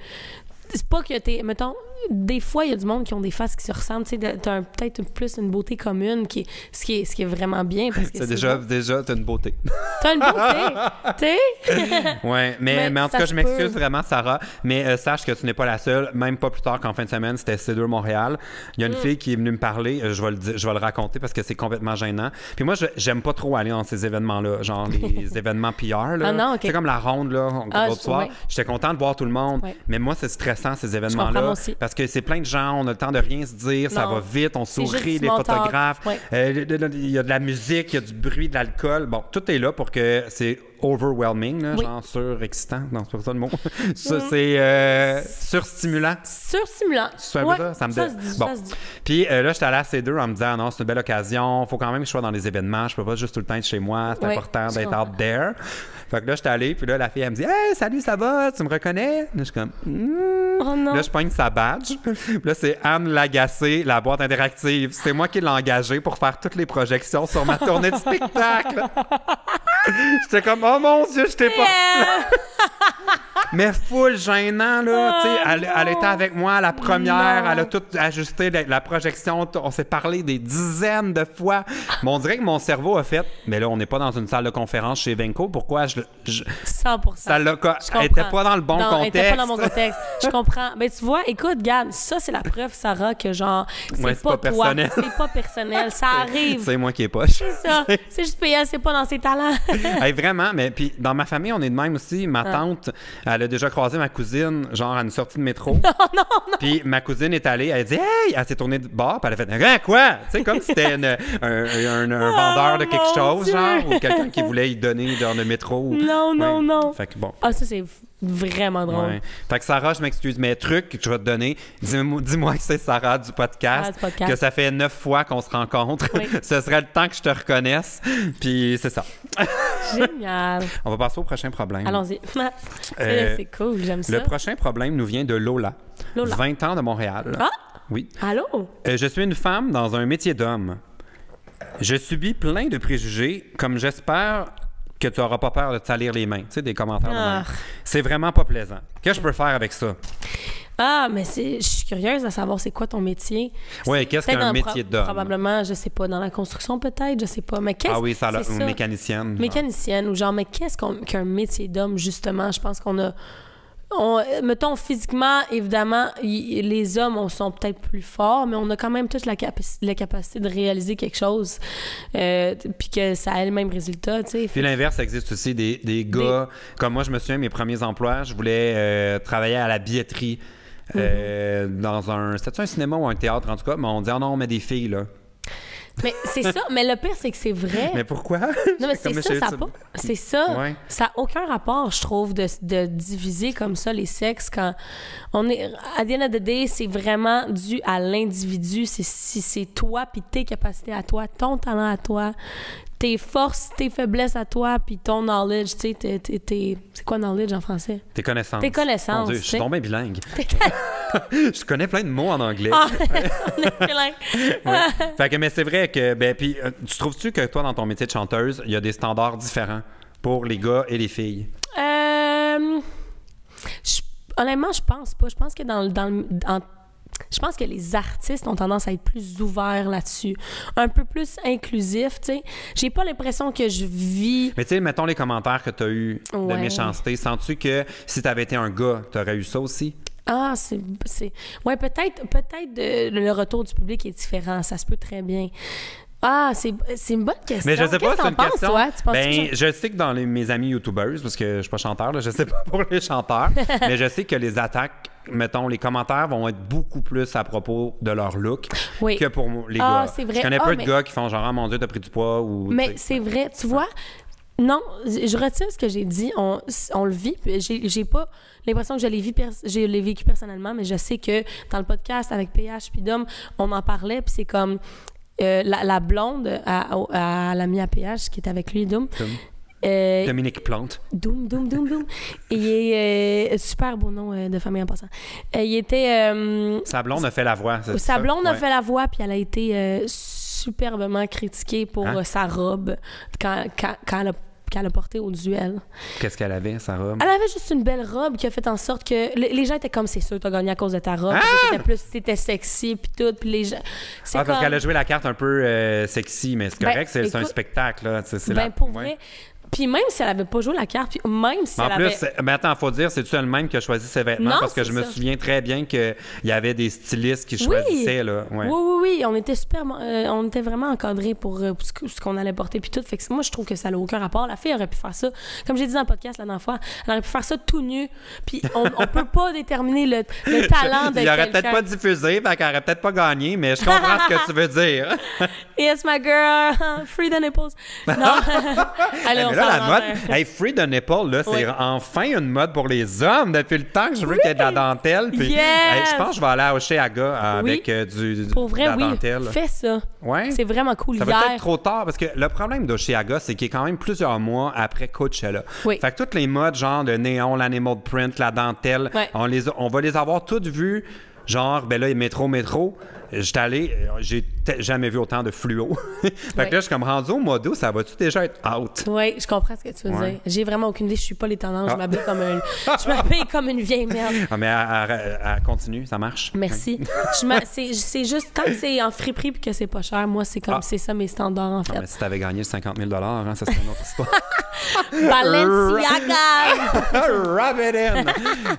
c'est pas que t'es... Mettons, des fois, il y a du monde qui ont des faces qui se ressemblent. Tu sais, t'as peut-être plus une beauté commune, ce qui est vraiment bien. Parce que c'est déjà, t'as une beauté. T'as une beauté, tu sais? Ouais, mais en tout cas, je m'excuse vraiment, Sarah, mais sache que tu n'es pas la seule. Même pas plus tard qu'en fin de semaine, c'était C2 Montréal. Il y a une fille qui est venue me parler, je vais le raconter parce que c'est complètement gênant. Puis moi, j'aime pas trop aller dans ces événements-là, genre les événements PR. Là. Ah non, OK. C'est comme la ronde, là, l'autre soir. J'étais content de voir tout le monde, mais moi, c'est stressant, ces événements-là. Parce que c'est plein de gens, on a le temps de rien se dire, ça va vite, on sourit, les photographes, il y a de la musique, il y a du bruit, de l'alcool. Bon, tout est là pour que c'est overwhelming, là, genre surexcitant, non, c'est pas ça le mot. C'est surstimulant. Surstimulant. C'est un peu ça? Ça me dit. Bon. Puis là, j'étais allé à C2 en me disant, non, c'est une belle occasion, faut quand même que je sois dans les événements, je peux pas juste tout le temps être chez moi, c'est important d'être out there. Fait que là, j'étais allé, puis là, la fille, elle me dit, hey, salut, ça va, tu me reconnais? Là, je suis comme, oh non. Là, je pogne sa badge. Puis là, c'est Anne Lagacé, la boîte interactive. C'est moi qui l'ai engagée pour faire toutes les projections sur ma tournée de spectacle. J'étais comme, oh mon Dieu, je t'ai pas. Mais full gênant, là. Tu sais, elle était avec moi à la première. Elle a tout ajusté, la projection. On s'est parlé des dizaines de fois. Mais on dirait que mon cerveau a fait, mais là, on n'est pas dans une salle de conférence chez Venco. Pourquoi 100%. Ça l'a... Elle n'était pas dans le bon contexte. Elle n'était pas dans mon contexte. Je comprends. Mais tu vois, écoute, regarde, ça, c'est la preuve, Sarah, que genre, c'est pas personnel. C'est pas personnel. Ça arrive. C'est moi qui est poche. C'est ça. C'est juste PL, c'est pas dans ses talents. Hey, vraiment, mais puis dans ma famille, on est de même aussi. Ma tante, elle a déjà croisé ma cousine, genre à une sortie de métro. Non. Puis ma cousine est allée, elle a dit, hey, elle s'est tournée de bord, puis elle a fait, quoi? Tu sais, comme si c'était un vendeur de quelque chose, genre, ou quelqu'un qui voulait y donner dans le métro. Non. Fait que bon. Ah, ça, c'est vraiment drôle. Ouais. Fait que Sarah, je m'excuse, mais truc que je vais te donner, dis-moi que c'est Sarah du podcast, que ça fait 9 fois qu'on se rencontre. Oui. Ce serait le temps que je te reconnaisse. Puis c'est ça. Génial. On va passer au prochain problème. Allons-y. C'est cool, j'aime ça. Le prochain problème nous vient de Lola. 20 ans de Montréal. Ah! Oui. Allô? Je suis une femme dans un métier d'homme. Je subis plein de préjugés, comme j'espère que tu n'auras pas peur de te salir les mains, tu sais, des commentaires de même. C'est vraiment pas plaisant. Qu'est-ce que je peux faire avec ça? Ah, mais je suis curieuse de savoir c'est quoi ton métier. Oui, qu'est-ce qu'un métier d'homme? Probablement, je sais pas, dans la construction peut-être, je sais pas. Mais qu'est-ce Ah oui, ça, c'est une mécanicienne. Mécanicienne, ou genre, mais qu'est-ce qu'un métier d'homme, justement? Je pense qu'on a... mettons, physiquement, évidemment, les hommes sont peut-être plus forts, mais on a quand même tous la capacité de réaliser quelque chose, puis que ça a le même résultat, tu sais. Puis l'inverse, ça existe aussi, des gars... Comme moi, je me souviens, mes premiers emplois, je voulais travailler à la billetterie dans un... C'était-tu un cinéma ou un théâtre, en tout cas? Mais on dit, oh non, on met des filles, là. Mais c'est ça, mais le pire, c'est que c'est vrai. Mais pourquoi? Non, mais c'est ça. Ouais. Ça n'a aucun rapport, je trouve, de diviser comme ça les sexes quand on est... À the end of the day, c'est vraiment dû à l'individu. C'est toi, puis tes capacités à toi, ton talent à toi, tes forces, tes faiblesses à toi, puis ton knowledge, tu sais, c'est quoi knowledge en français? Tes connaissances. Tes connaissances. Mon Dieu, je suis tombée bilingue. Je connais plein de mots en anglais. Ah, on est bilingue. Ouais. Fait que, mais c'est vrai que, puis, tu trouves-tu que toi, dans ton métier de chanteuse, il y a des standards différents pour les gars et les filles? Honnêtement, je pense pas. Je pense que je pense que les artistes ont tendance à être plus ouverts là-dessus, un peu plus inclusifs, tu sais. J'ai pas l'impression que je vis... Mais tu sais, mettons les commentaires que tu as eu de méchanceté. Sens-tu que si tu avais été un gars, tu aurais eu ça aussi? Ah, c'est... Ouais, peut-être le retour du public est différent. Ça se peut très bien. Ah, c'est une bonne question. Mais je sais pas, c'est une question. Toi? Tu penses je sais que dans mes amis youtubeurs, parce que je suis pas chanteur, là, je sais pas pour les chanteurs, mais je sais que les attaques, mettons, les commentaires vont être beaucoup plus à propos de leur look que pour les gars. C'est vrai. Je connais peu de gars qui font genre, oh, mon Dieu, t'as pris du poids ou. Mais c'est vrai, tu vois. Non, je retire ce que j'ai dit. On le vit. J'ai pas l'impression que je l'ai vécu personnellement, mais je sais que dans le podcast avec PH puis Dom, on en parlait, puis c'est comme la blonde à l'ami à PH qui est avec lui, Dom. Dominique Plante. Doom. Il est super beau nom de famille en passant. Il était... Sa blonde a fait la voix. Sa blonde a fait la voix, puis elle a été superbement critiquée pour sa robe quand elle a portée au duel. Qu'est-ce qu'elle avait, sa robe? Elle avait juste une belle robe qui a fait en sorte que les gens étaient comme, c'est sûr, t'as gagné à cause de ta robe. T'étais sexy, puis tout, puis les gens... Parce qu'elle a joué la carte un peu sexy, mais c'est correct, c'est un spectacle, là. Pour vrai... Puis même si elle avait pas joué la carte, puis même si elle avait... Mais attends, faut dire, c'est-tu elle même qui a choisi ses vêtements? Non, parce que je me souviens très bien qu'il y avait des stylistes qui choisissaient, là. Ouais. Oui, on était vraiment encadrés pour ce qu'on allait porter, puis tout. Fait que moi, je trouve que ça n'a aucun rapport. La fille aurait pu faire ça, comme j'ai dit dans le podcast la dernière fois, elle aurait pu faire ça tout nu, puis on peut pas déterminer le talent de quelqu'un. Il aurait peut-être pas diffusé, fait qu'elle aurait peut-être pas gagné, mais je comprends ce que tu veux dire. Yes, my girl, free the nipples. Non. Allez, on là, la mode, free the nipple, là, c'est enfin une mode pour les hommes depuis le temps que je veux qu'il y ait de la dentelle. Puis, je pense que je vais aller à Oshéaga avec pour vrai, de la dentelle. Fais ça. Ouais. C'est vraiment cool. Ça va être trop tard parce que le problème d'Oshéaga, c'est qu'il est quand même plusieurs mois après Coachella. Oui. Fait que toutes les modes, genre le néon, l'animal print, la dentelle, on va les avoir toutes vues. Genre, ben là, métro. J'étais allé, j'ai jamais vu autant de fluo. Fait que là, je suis comme rendu au modo, ça va-tu déjà être out? Oui, je comprends ce que tu veux dire. J'ai vraiment aucune idée, je suis pas les tendances, je m'habille comme une vieille merde. Ah, mais elle continue, ça marche. Merci. C'est juste, quand c'est en friperie et que c'est pas cher, moi, c'est comme c'est ça mes standards, en fait. Non, mais si t'avais gagné le 50 000 hein, ça serait une autre histoire. Balenciaga! Rub it in!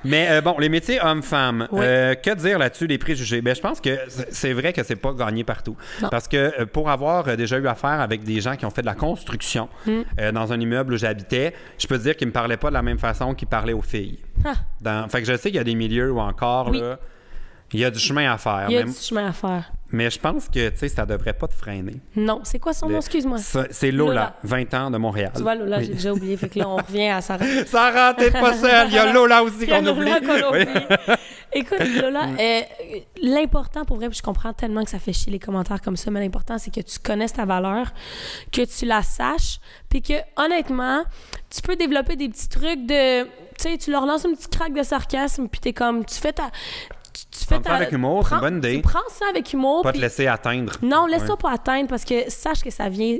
Mais bon, les métiers hommes-femmes, que dire là-dessus, les préjugés? Ben, je pense que c'est vrai que c'est pas gagné partout. Non. Parce que pour avoir déjà eu affaire avec des gens qui ont fait de la construction dans un immeuble où j'habitais, je peux te dire qu'ils me parlaient pas de la même façon qu'ils parlaient aux filles. Fait que je sais qu'il y a des milieux où encore, là, il y a du chemin à faire. Mais je pense que, tu sais, ça devrait pas te freiner. Non. C'est quoi son nom? Excuse-moi. C'est Lola, 20 ans de Montréal. Tu vois, Lola, j'ai déjà oublié. Fait que là, on revient à Sarah. Sarah, t'es pas seule. Il y a Lola aussi qu'on oublie. Écoute, Lola, l'important, pour vrai, puis je comprends tellement que ça fait chier les commentaires comme ça, mais l'important, c'est que tu connaisses ta valeur, que tu la saches, puis que, honnêtement, tu peux développer des petits trucs de... Tu sais, tu leur lances un petit crack de sarcasme, puis t'es comme... Tu fais ta... Prends ça avec humour, c'est une bonne idée. Tu prends ça avec humour. Pas te laisser atteindre. Non, laisse-toi pas atteindre parce que sache que ça vient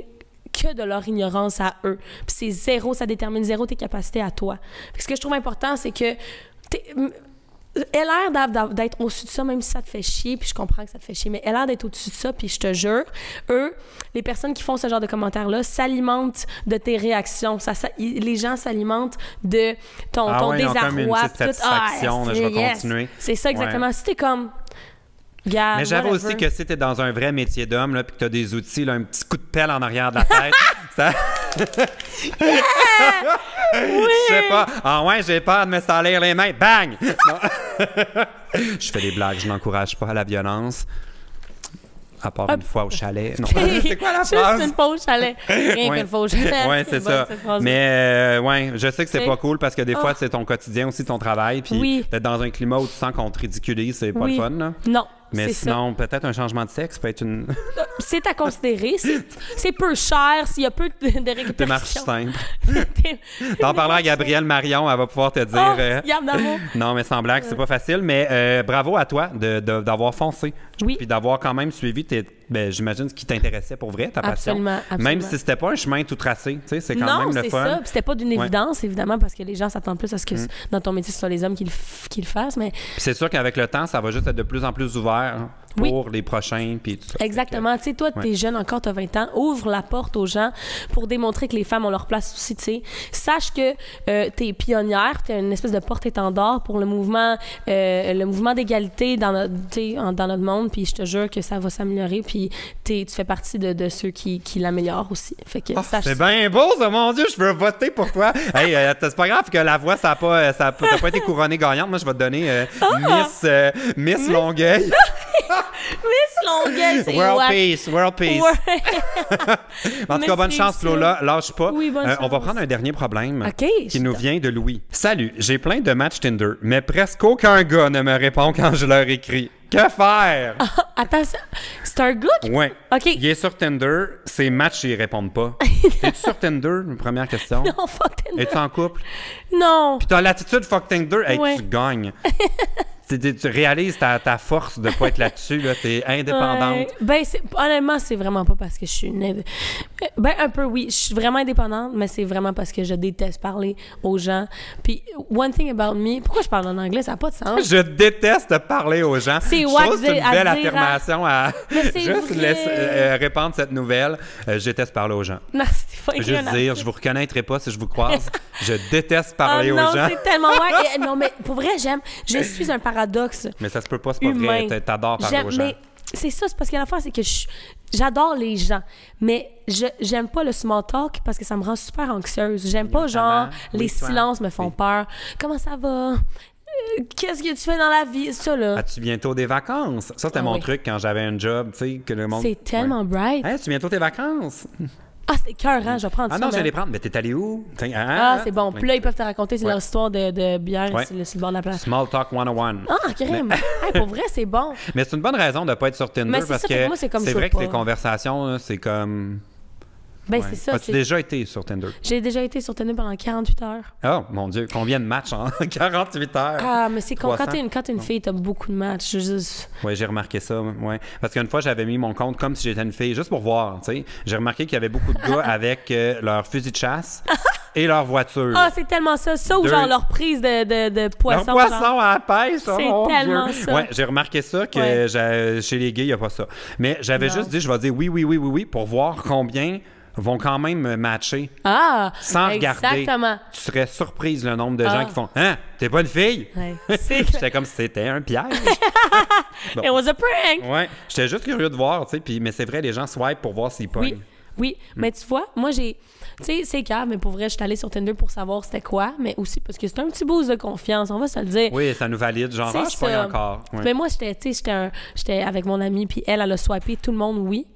que de leur ignorance à eux. Puis c'est zéro, ça détermine zéro tes capacités à toi. Puis ce que je trouve important, c'est que elle a l'air d'être au-dessus de ça, même si ça te fait chier, puis je comprends que ça te fait chier, mais elle a l'air d'être au-dessus de ça, puis je te jure, les personnes qui font ce genre de commentaires-là s'alimentent de tes réactions. Les gens s'alimentent de ton désarroi. Je vais continuer. C'est ça, exactement. Ouais. Si t'es comme... Mais j'avoue aussi que si t'es dans un vrai métier d'homme, là, puis que t'as des outils, là, un petit coup de pelle en arrière de la tête, ça... Oui. Je sais pas. Ah ouais, j'ai peur de me salir les mains. Bang! Je fais des blagues, je n'encourage pas la violence. À part une fois au chalet. Non. C'est quoi la phrase? Juste une fois au chalet. Rien qu'une fois au chalet. Oui, c'est ça. Mais je sais que c'est pas cool parce que des fois, c'est ton quotidien aussi, ton travail. Puis d'être dans un climat où tu sens qu'on te ridiculise, c'est pas le fun. Là. Non. Mais sinon, peut-être un changement de sexe peut être une... C'est à considérer. C'est peu cher s'il y a peu de récupération. Démarche simple. T'en parlant à Gabrielle Marion, elle va pouvoir te dire... Non, mais sans blague, c'est pas facile. Mais bravo à toi d'avoir foncé. Oui. Puis d'avoir quand même suivi j'imagine ce qui t'intéressait pour vrai, ta passion. Absolument. Même si c'était pas un chemin tout tracé, tu sais, c'est quand même le fun. Non, c'est ça. Puis c'était pas d'une évidence, évidemment, parce que les gens s'attendent plus à ce que dans ton métier, ce soit les hommes qui le fassent, mais... Puis c'est sûr qu'avec le temps, ça va juste être de plus en plus ouvert pour les prochains, puis tout ça. Exactement. Tu sais, toi, t'es jeune encore, t'as 20 ans, ouvre la porte aux gens pour démontrer que les femmes ont leur place aussi, tu sais. Sache que t'es pionnière, t'es une espèce de porte-étendard pour le mouvement d'égalité dans notre monde, puis je te jure que ça va s'améliorer, puis tu fais partie de ceux qui l'améliorent aussi. Fait que c'est bien beau, ça, mon Dieu, je veux voter pour toi. Hey, c'est pas grave que la voix, ça n'a pas été couronnée gagnante. Moi, je vais te donner Miss Longueuil. Miss Longueuil, c'est World wack. peace, world peace. En tout cas, bonne chance, Flo, là. Lâche pas. Oui, bonne On va chance. prendre un dernier problème OK, qui nous vient de Louis. Salut, j'ai plein de matchs Tinder, mais presque aucun gars ne me répond quand je leur écris. Que faire? Attends, c'est un gars qui... Ouais. OK. Il est sur Tinder, ses matchs, ils répondent pas. Es-tu sur Tinder? Première question. Non, fuck Tinder. Es-tu en couple? Non. Puis t'as l'attitude fuck Tinder, hey, Ouais. tu gagnes. Tu réalises ta force de pas être là-dessus, là. T'es indépendante. Ouais. Ben, honnêtement, c'est vraiment pas parce que je suis une... Ben, un peu, oui. Je suis vraiment indépendante, mais c'est vraiment parce que je déteste parler aux gens. Puis, one thing about me... Pourquoi je parle en anglais? Ça n'a pas de sens. Je déteste parler aux gens. C'est Je wack trouve que c'est une à belle dire, affirmation à Mais c'est juste vrai. répandre cette nouvelle. Je déteste parler aux gens. Non, c'est pas écrit Juste un dire, article. je vous reconnaîtrai pas si je vous croise. Je déteste parler Oh aux non, gens. c'est tellement wack. Non, mais pour vrai, je suis un paradoxe. Mais ça se peut pas, c'est pas Humain. vrai. T'adores parler aux gens. Mais c'est ça, c'est parce que la fois, c'est que j'adore les gens, mais j'aime pas le small talk parce que ça me rend super anxieuse. J'aime pas, genre, Oui, les toi. silences me font Oui. peur. Comment ça va? Qu'est-ce que tu fais dans la vie? Ça, là. As-tu bientôt des vacances? Ça, c'était Ah mon oui. truc quand j'avais un job, tu sais, que le monde... C'est tellement bright. Hey, tu bientôt tes vacances? Ah, c'est écœurant, je vais prendre Ah ça. non, je vais man. les prendre. Mais t'es allé où? Ah, c'est bon. Oui. Puis là, ils peuvent te raconter, c'est Ouais. leur histoire de bière Ouais. sur le bord de la plage. Small Talk 101. Ah, crème. Hey, pour vrai, c'est bon. Mais c'est une bonne raison de ne pas être sur Tinder Mais c'est parce ça, fait que que moi, c'est comme je c'est veux vrai que pas. les conversations, là, c'est comme... Ben, Ouais. c'est ça. As-tu déjà été sur Tinder? J'ai déjà été sur Tinder pendant 48 heures. Oh, mon Dieu, combien de matchs en 48 heures? Ah, mais c'est quand 300? t'es une fille, t'as beaucoup de matchs. Juste... Oui, j'ai remarqué ça, ouais. Parce qu'une fois, j'avais mis mon compte comme si j'étais une fille, juste pour voir, tu sais. J'ai remarqué qu'il y avait beaucoup de gars avec leur fusil de chasse et leur voiture. Ah, c'est tellement ça. Ça ou Deux- genre leur prise de poisson. Leur genre. poisson à la pêche, oh C'est mon tellement Dieu. ça. Ouais, j'ai remarqué ça que Ouais. chez les gays, il n'y a pas ça. Mais j'avais Non. juste dit, je vais dire oui pour voir combien vont quand même me matcher. Ah! Sans regarder. Exactement. Tu serais surprise le nombre de gens Ah. qui font « Hein? T'es pas une fille? Ouais. C'est... J'étais comme si c'était un piège. Bon. It was a prank! Ouais, j'étais juste curieux de voir, tu sais, puis mais c'est vrai, les gens swipe pour voir s'ils pognent. Oui, mais tu vois, moi j'ai... Tu sais, c'est calme, mais pour vrai, je suis allée sur Tinder pour savoir c'était quoi, mais aussi parce que c'est un petit boost de confiance, on va se le dire. Oui, ça nous valide, genre, C'est je pogne ça. encore. Ouais. Mais moi, j'étais avec mon amie, puis elle a swipé tout le monde oui.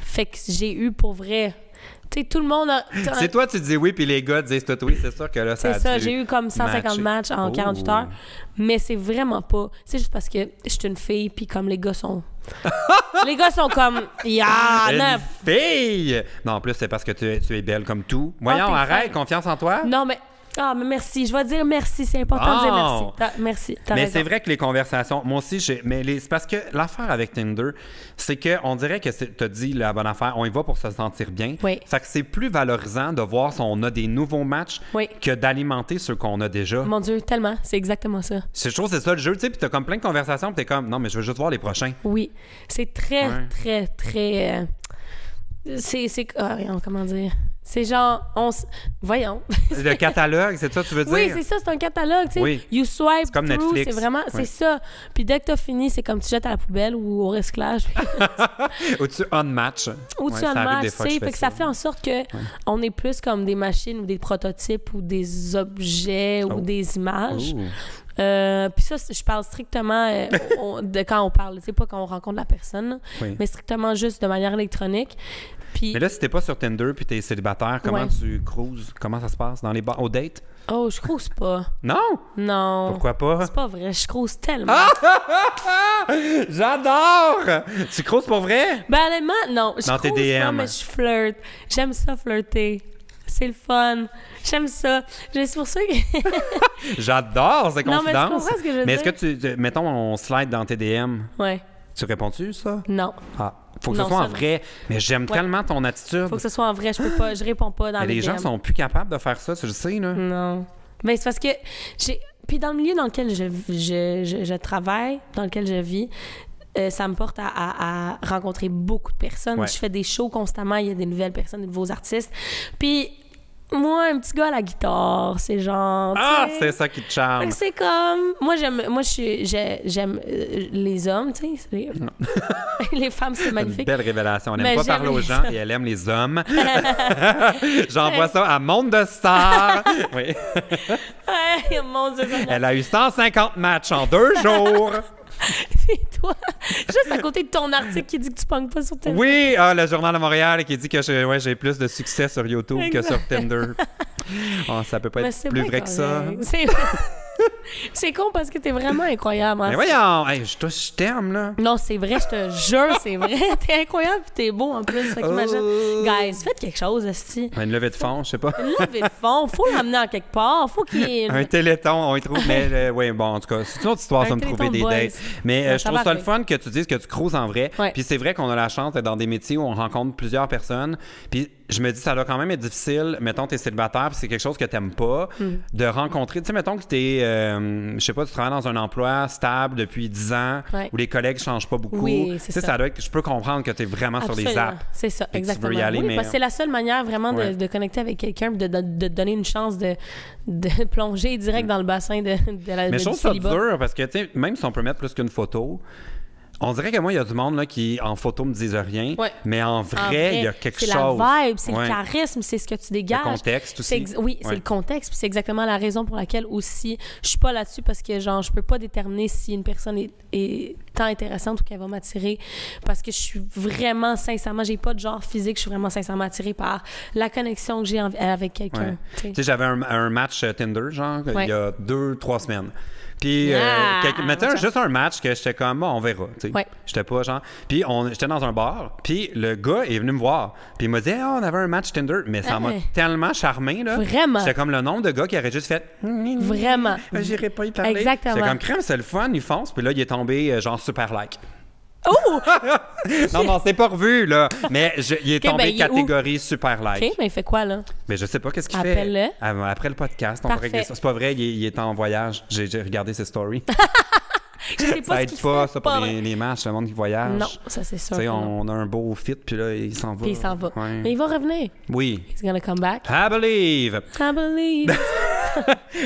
Fait que j'ai eu pour vrai... Tu sais, tout le monde a... C'est toi, tu dis oui, puis les gars disent tout oui, c'est sûr que là, ça C'est a ça, dû j'ai eu comme 150 matcher. matchs en 48 heures. Mais c'est vraiment pas... C'est juste parce que je suis une fille, puis comme les gars sont... les gars sont comme... Une neuf. fille! Non, en plus, c'est parce que tu es belle comme tout. Voyons, t'es arrête, fin. confiance en toi. Non, mais... Ah, mais merci. Je vais dire merci. C'est important de dire merci. Merci. T'as Mais raison. c'est vrai que les conversations, moi aussi, c'est parce que l'affaire avec Tinder, c'est qu'on dirait que tu as dit la bonne affaire, on y va pour se sentir bien. Oui. Fait que c'est plus valorisant de voir si on a des nouveaux matchs Oui. que d'alimenter ceux qu'on a déjà. Mon Dieu, tellement. C'est exactement ça. Je trouve que c'est ça le jeu, tu sais, puis t'as comme plein de conversations, puis t'es comme, non, mais je veux juste voir les prochains. Oui. C'est très, Ouais. très, très... comment dire? C'est genre... Voyons. Le catalogue, c'est ça que tu veux dire? Oui, c'est ça, c'est un catalogue, tu sais. Oui. You swipe C'est comme through, Netflix. c'est vraiment... Oui. C'est ça. Puis dès que t'as fini, c'est comme tu jettes à la poubelle ou au recyclage. Ou tu unmatch. Ou Ouais, tu en ça arrive match, des tu fois que sais. je fais Fait que ça fait en sorte que on est plus comme des machines ou des prototypes ou des objets ou Oh. des images. Ouh. Puis ça, je parle strictement de quand on parle, tu sais, pas quand on rencontre la personne, là, Oui. mais strictement juste de manière électronique. Puis, Mais là, si t'es pas sur Tinder puis t'es célibataire, comment Ouais. tu cruises? Comment ça se passe dans les bars? Au date? oh, je crouse pas. Non? Non. Pourquoi pas? C'est pas vrai, je crouse tellement. J'adore! Tu cruises pour vrai? Ben, honnêtement, non. Je Dans tes crouse pas, DM. mais je flirte. J'aime ça flirter. C'est le fun. J'aime ça. C'est pour ça que... J'adore ces Non, mais tu confidences. comprends ce que je veux Mais est-ce dire? que mettons, on slide dans tes DM, Ouais. tu réponds-tu, ça? Non. Ah, faut que Non, ce soit ça, en vrai. Mais j'aime Ouais. tellement ton attitude. Faut que ce soit en vrai. Je réponds pas dans Mais les les gens DM. sont plus capables de faire ça, tu le sais, là. Non. Ben, c'est parce que j'ai... Puis dans le milieu dans lequel je travaille, dans lequel je vis, ça me porte à rencontrer beaucoup de personnes. Ouais. Je fais des shows constamment, il y a des nouvelles personnes, des nouveaux artistes. Puis moi, un petit gars à la guitare, c'est genre... tu Ah, sais, c'est ça qui te charme. fait que c'est comme... Moi, j'aime les hommes, tu sais. Les femmes, c'est Une magnifique. belle révélation. Elle Mais n'aime pas j'aime parler aux les gens hommes. et elle aime les hommes. J'envoie ça à Monde de Stars. Oui. Ouais, mon Dieu, ça... Elle a eu 150 matchs en 2 jours. C'est toi. Juste à côté de ton article qui dit que tu pognes pas sur Tinder. Oui, le Journal de Montréal qui dit que j'ai plus de succès sur YouTube que sur Tinder. Oh, ça peut pas être plus vrai que ça. C'est con parce que t'es vraiment incroyable. Hein? Mais voyons, hey, je t'aime, là. Non, c'est vrai, je te jure, c'est vrai. T'es incroyable et t'es beau en plus. Fait qu'imagine, guys, faites quelque chose, esti. Une levée de fond, je sais pas. Une levée de fond, faut l'amener en quelque part. Faut qu'il y ait... Un téléthon, on y trouve. Mais oui, bon, en tout cas, c'est une autre histoire, ça me trouver des dates. Mais je trouve ça le fun que tu dises que tu cruises en vrai. Puis c'est vrai qu'on a la chance d'être dans des métiers où on rencontre plusieurs personnes. Puis je me dis, ça doit quand même être difficile, mettons, t'es célibataire, puis c'est quelque chose que t'aimes pas, de rencontrer. Tu sais, mettons que t'es, je sais pas, tu travailles dans un emploi stable depuis 10 ans, où les collègues changent pas beaucoup. Oui, c'est ça. Ça doit être, je peux comprendre que t'es vraiment sur les apps. C'est ça, exactement. Tu veux y aller, oui, mais... parce que c'est la seule manière vraiment de connecter avec quelqu'un, de te donner une chance de plonger direct dans le bassin de la Mais je trouve ça dur, parce que, tu sais, même si on peut mettre plus qu'une photo... On dirait que moi, il y a du monde là, qui, en photo, me disent rien, mais en vrai, il y a quelque chose. C'est la vibe, c'est le charisme, c'est ce que tu dégages. Le contexte aussi. Oui, c'est le contexte, puis c'est exactement la raison pour laquelle aussi, je suis pas là-dessus parce que, genre, je peux pas déterminer si une personne est tant intéressante ou qu'elle va m'attirer parce que je suis vraiment, sincèrement, j'ai pas de genre physique, je suis vraiment sincèrement attirée par la connexion que j'ai avec quelqu'un. Tu sais, j'avais un match Tinder, genre, il y a 2-3 semaines. Puis, mettons juste un match que j'étais comme, bon, on verra. J'étais pas genre. Puis, j'étais dans un bar, puis le gars est venu me voir. Puis, il m'a dit, on avait un match Tinder. Mais ça m'a tellement charmé, là. Vraiment. J'étais comme le nombre de gars qui auraient juste fait. Vraiment. J'irai pas y parler. Exactement. J'étais comme, crème, c'est le fun, il fonce. Puis là, il est tombé, genre, super like. Oh! non, c'est pas revu, là. Mais il est tombé catégorie super like. OK, mais il fait quoi, là? Mais je sais pas qu'est-ce qu'il fait. Appelle-le. Après le podcast, on va régler ça. C'est pas vrai, il est en voyage. J'ai regardé ses stories. Je sais pas ça aide pas, ça, pour les matchs, le monde qui voyage. Non, ça, c'est sûr. Tu sais, on a un beau fit, puis là, il s'en va. Puis il s'en va. Ouais. Mais il va revenir. Oui. He's gonna come back. I believe. I believe.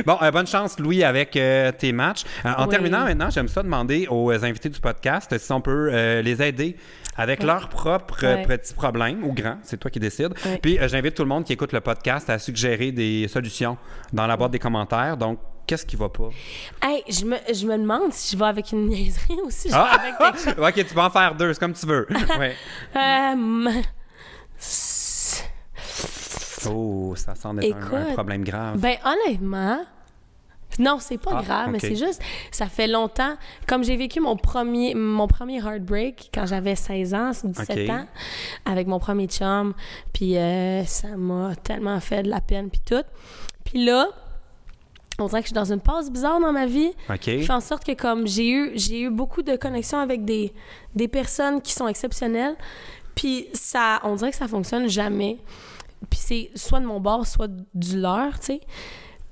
Bon, bonne chance, Louis, avec tes matchs. En terminant maintenant, j'aime ça demander aux invités du podcast si on peut les aider avec leurs propres petits problèmes, ou grands, c'est toi qui décides. Puis j'invite tout le monde qui écoute le podcast à suggérer des solutions dans la boîte des commentaires. Donc, qu'est-ce qui va pas? Hey, je me demande si je vais avec une niaiserie ou si je vais avec quelque chose. OK, tu peux en faire deux, c'est comme tu veux. Ouais. Oh, ça sent d'être un problème grave. Ben, honnêtement, non, c'est pas grave, mais c'est juste, ça fait longtemps. Comme j'ai vécu mon premier heartbreak quand j'avais 16 ans, 17 ans, avec mon premier chum, puis ça m'a tellement fait de la peine, puis tout. Puis là, on dirait que je suis dans une passe bizarre dans ma vie. Qui fait en sorte que comme j'ai eu beaucoup de connexions avec des personnes qui sont exceptionnelles, puis ça, on dirait que ça fonctionne jamais. Puis c'est soit de mon bord, soit du leur, tu sais.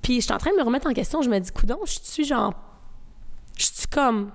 Puis je suis en train de me remettre en question. Je me dis, coudonc, je suis comme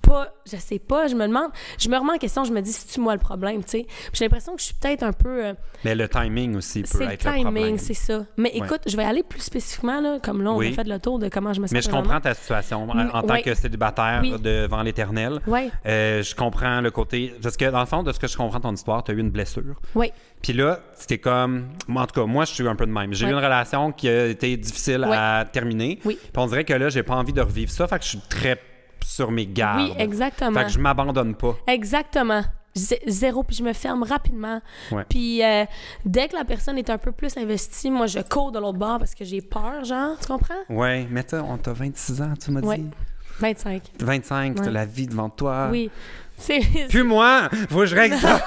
pas, je sais pas, je me remets en question, je me dis, c'est-tu moi le problème, tu sais. J'ai l'impression que je suis peut-être un peu... mais le timing aussi peut être le problème. C'est le timing, c'est ça. Mais écoute, je vais aller plus spécifiquement, là, comme là, on a fait le tour de comment je me sens. Mais je comprends ta situation en tant que célibataire devant l'Éternel. Je comprends le côté... Parce que dans le fond, de ce que je comprends de ton histoire, tu as eu une blessure. Oui. Puis là, c'était comme... En tout cas, moi, je suis un peu de même. J'ai eu une relation qui a été difficile à terminer. Puis on dirait que là, j'ai pas envie de revivre ça. Fait que je suis très sur mes gardes. Oui, exactement. Fait que je m'abandonne pas. Exactement. Zéro, puis je me ferme rapidement. Puis dès que la personne est un peu plus investie, moi, je cours de l'autre bord parce que j'ai peur, genre, tu comprends? Oui, mais on t'a 26 ans, tu m'as dit? 25. 25, t'as la vie devant toi. Oui. Puis moi, faut que je règle ça.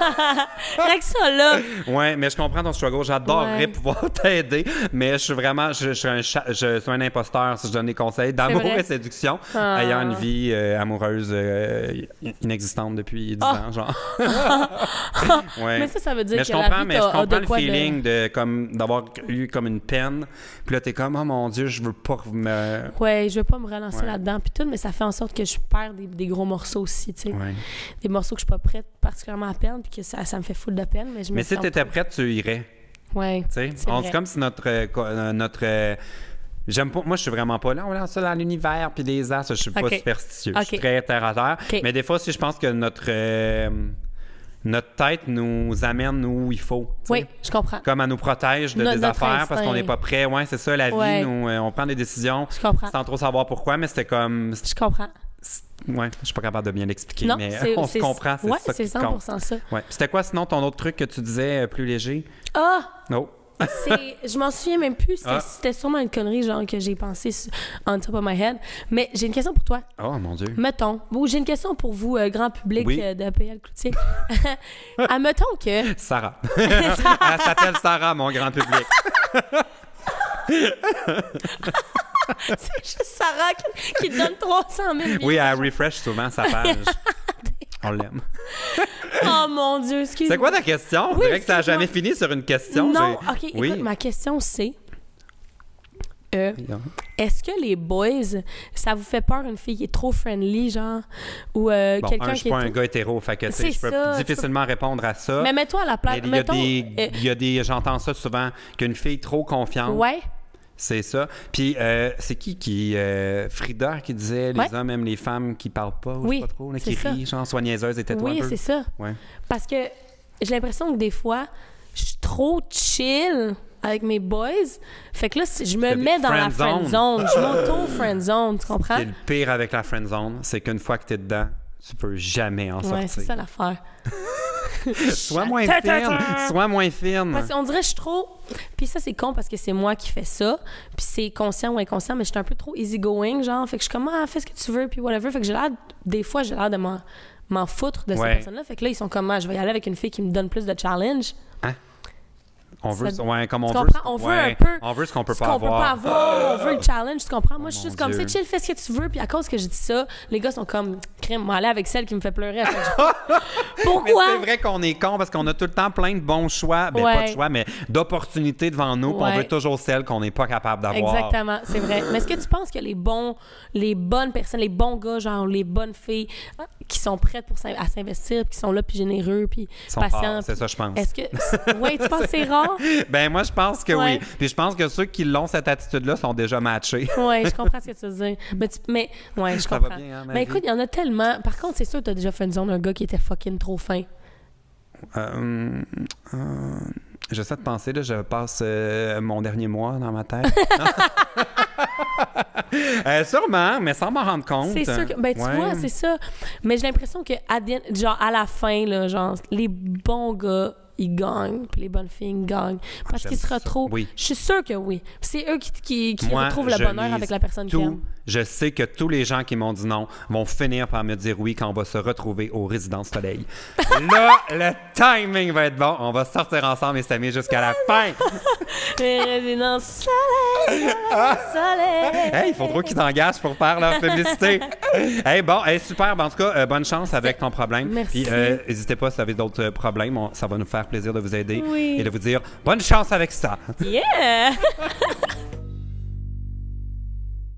Règle ça, là. Ouais, mais je comprends ton struggle. J'adorerais pouvoir t'aider, mais je suis vraiment... Je suis un imposteur si je donne des conseils d'amour et séduction, ayant une vie amoureuse inexistante depuis 10 ans, genre. Mais ça veut dire mais que je comprends, la vie je comprends le feeling d'avoir eu comme une peine. Puis là, t'es comme, oh mon Dieu, je veux pas me... Ouais, je veux pas me relancer là-dedans, puis tout, mais ça fait en sorte que je perds des gros morceaux aussi, tu sais. Des morceaux que je suis pas prête particulièrement à perdre, puis que ça me fait full de peine. Mais si t'étais prête, tu irais. Oui. C'est comme si j'aime pas, moi, je suis vraiment pas là. On lance ça dans l'univers, puis les astres, je suis pas superstitieux. Je suis très terre à terre. Mais des fois, si je pense que notre tête nous amène où il faut. Oui, je comprends. Comme elle nous protège de des affaires parce qu'on n'est pas prêt. Ouais, c'est ça, la vie. On prend des décisions sans trop savoir pourquoi, mais c'était comme... Je comprends. Ouais, je suis pas capable de bien l'expliquer, Non, mais on se comprend, c'est ouais, ça c'est qui 100% compte. ça. Ouais. C'était quoi sinon ton autre truc que tu disais plus léger? Ah! Non. Je m'en souviens même plus. Ah. C'était sûrement une connerie, genre, que j'ai pensé on top of my head. Mais j'ai une question pour toi. Oh, mon Dieu. Mettons, ou j'ai une question pour vous, grand public Oui. de PL Cloutier. Admettons que... Sarah. Elle s'appelle Sarah, mon grand public. C'est juste Sarah qui te donne 300 000 Oui, elle refresh souvent sa page. On l'aime. Oh mon Dieu, excuse-moi. C'est quoi ta question? On Oui, dirait que ça n'a excuse-moi. jamais fini sur une question. Non, OK, Oui. écoute, ma question c'est... est-ce que les boys, ça vous fait peur une fille qui est trop friendly, genre, ou Bon, quelqu'un je qui suis est... pas un gars hétéro, fait que tu sais, C'est je peux ça, difficilement répondre à ça. Mais mets-toi à la place... Mais il y a des j'entends ça souvent, qu'une fille trop confiante, Ouais, c'est ça. Puis c'est qui Frida qui disait les hommes aiment les femmes qui parlent pas, ou Oui, je sais pas trop, là, qui c'est ça. rient, genre sois niaiseuse et tais-toi oui, un peu. c'est ça. Ouais. Parce que j'ai l'impression que des fois, je suis trop chill avec mes boys. Fait que là, je me mets dans la friend zone. Je m'auto-friend zone, tu comprends? Et le pire avec la friend zone, c'est qu'une fois que t'es dedans, tu peux jamais en sortir. Ouais, c'est ça l'affaire. Sois moins fine, sois moins fine. Parce qu'on dirait que je suis trop... Puis ça, c'est con parce que c'est moi qui fais ça. Puis c'est conscient ou inconscient, mais je suis un peu trop easygoing, genre. Fait que je suis comme, fais ce que tu veux, puis whatever. Fait que des fois, j'ai l'air de m'en foutre de ces personnes-là. Fait que là, ils sont comme, je vais y aller avec une fille qui me donne plus de challenge. Hein? On veut, comme on tu veut. comprends? On veut un peu. On veut ce qu'on peut Ce pas qu'on peut pas avoir. On veut le challenge, tu comprends? Moi, je suis juste comme, Dieu. c'est chill, fais ce que tu veux. Puis à cause que j'ai dit ça, les gars sont comme, crème, moi, aller avec celle qui me fait pleurer. Pourquoi? Mais c'est vrai qu'on est con parce qu'on a tout le temps plein de bons choix. Ben, pas de choix, mais d'opportunités devant nous. Puis on veut toujours celles qu'on n'est pas capable d'avoir. Exactement, c'est vrai. Mais est-ce que tu penses que les bonnes personnes, les bons gars, genre les bonnes filles qui sont prêtes à s'investir, puis qui sont là, puis généreux, puis patients. C'est ça, je pense. Est-ce que... Oui, tu penses que c'est rare? Ben moi, je pense que oui. Puis je pense que ceux qui l'ont, cette attitude-là, sont déjà matchés. Oui, je comprends ce que tu veux dire. Mais ouais, je Ça comprends. va bien, hein, mais écoute, il y en a tellement... Par contre, c'est sûr que tu as déjà fait une zone d'un gars qui était fucking trop fin. J'essaie de penser, là, je passe mon dernier mois dans ma tête. Sûrement, mais sans m'en rendre compte. C'est sûr que, tu vois, c'est ça. Mais j'ai l'impression que à la fin, là, genre, les bons gars, ils gagnent, puis les bonnes filles, ils gagnent. Parce qu'ils se retrouvent. Oui. Je suis sûre que oui. C'est eux qui Moi, retrouvent le bonheur avec la personne qu'ils aiment. Je sais que tous les gens qui m'ont dit non vont finir par me dire oui quand on va se retrouver au Résidence Soleil. Là, le timing va être bon. On va sortir ensemble et s'aimer jusqu'à la fin. Résidence Soleil, Soleil. Hey, il faut trop qu'ils t'engagent pour faire leur publicité. Hey, bon, super. Ben, en tout cas, bonne chance avec ton problème. Merci. Puis, n'hésitez pas si vous avez d'autres problèmes. Ça va nous faire plaisir de vous aider Oui. et de vous dire bonne chance avec ça. Yeah!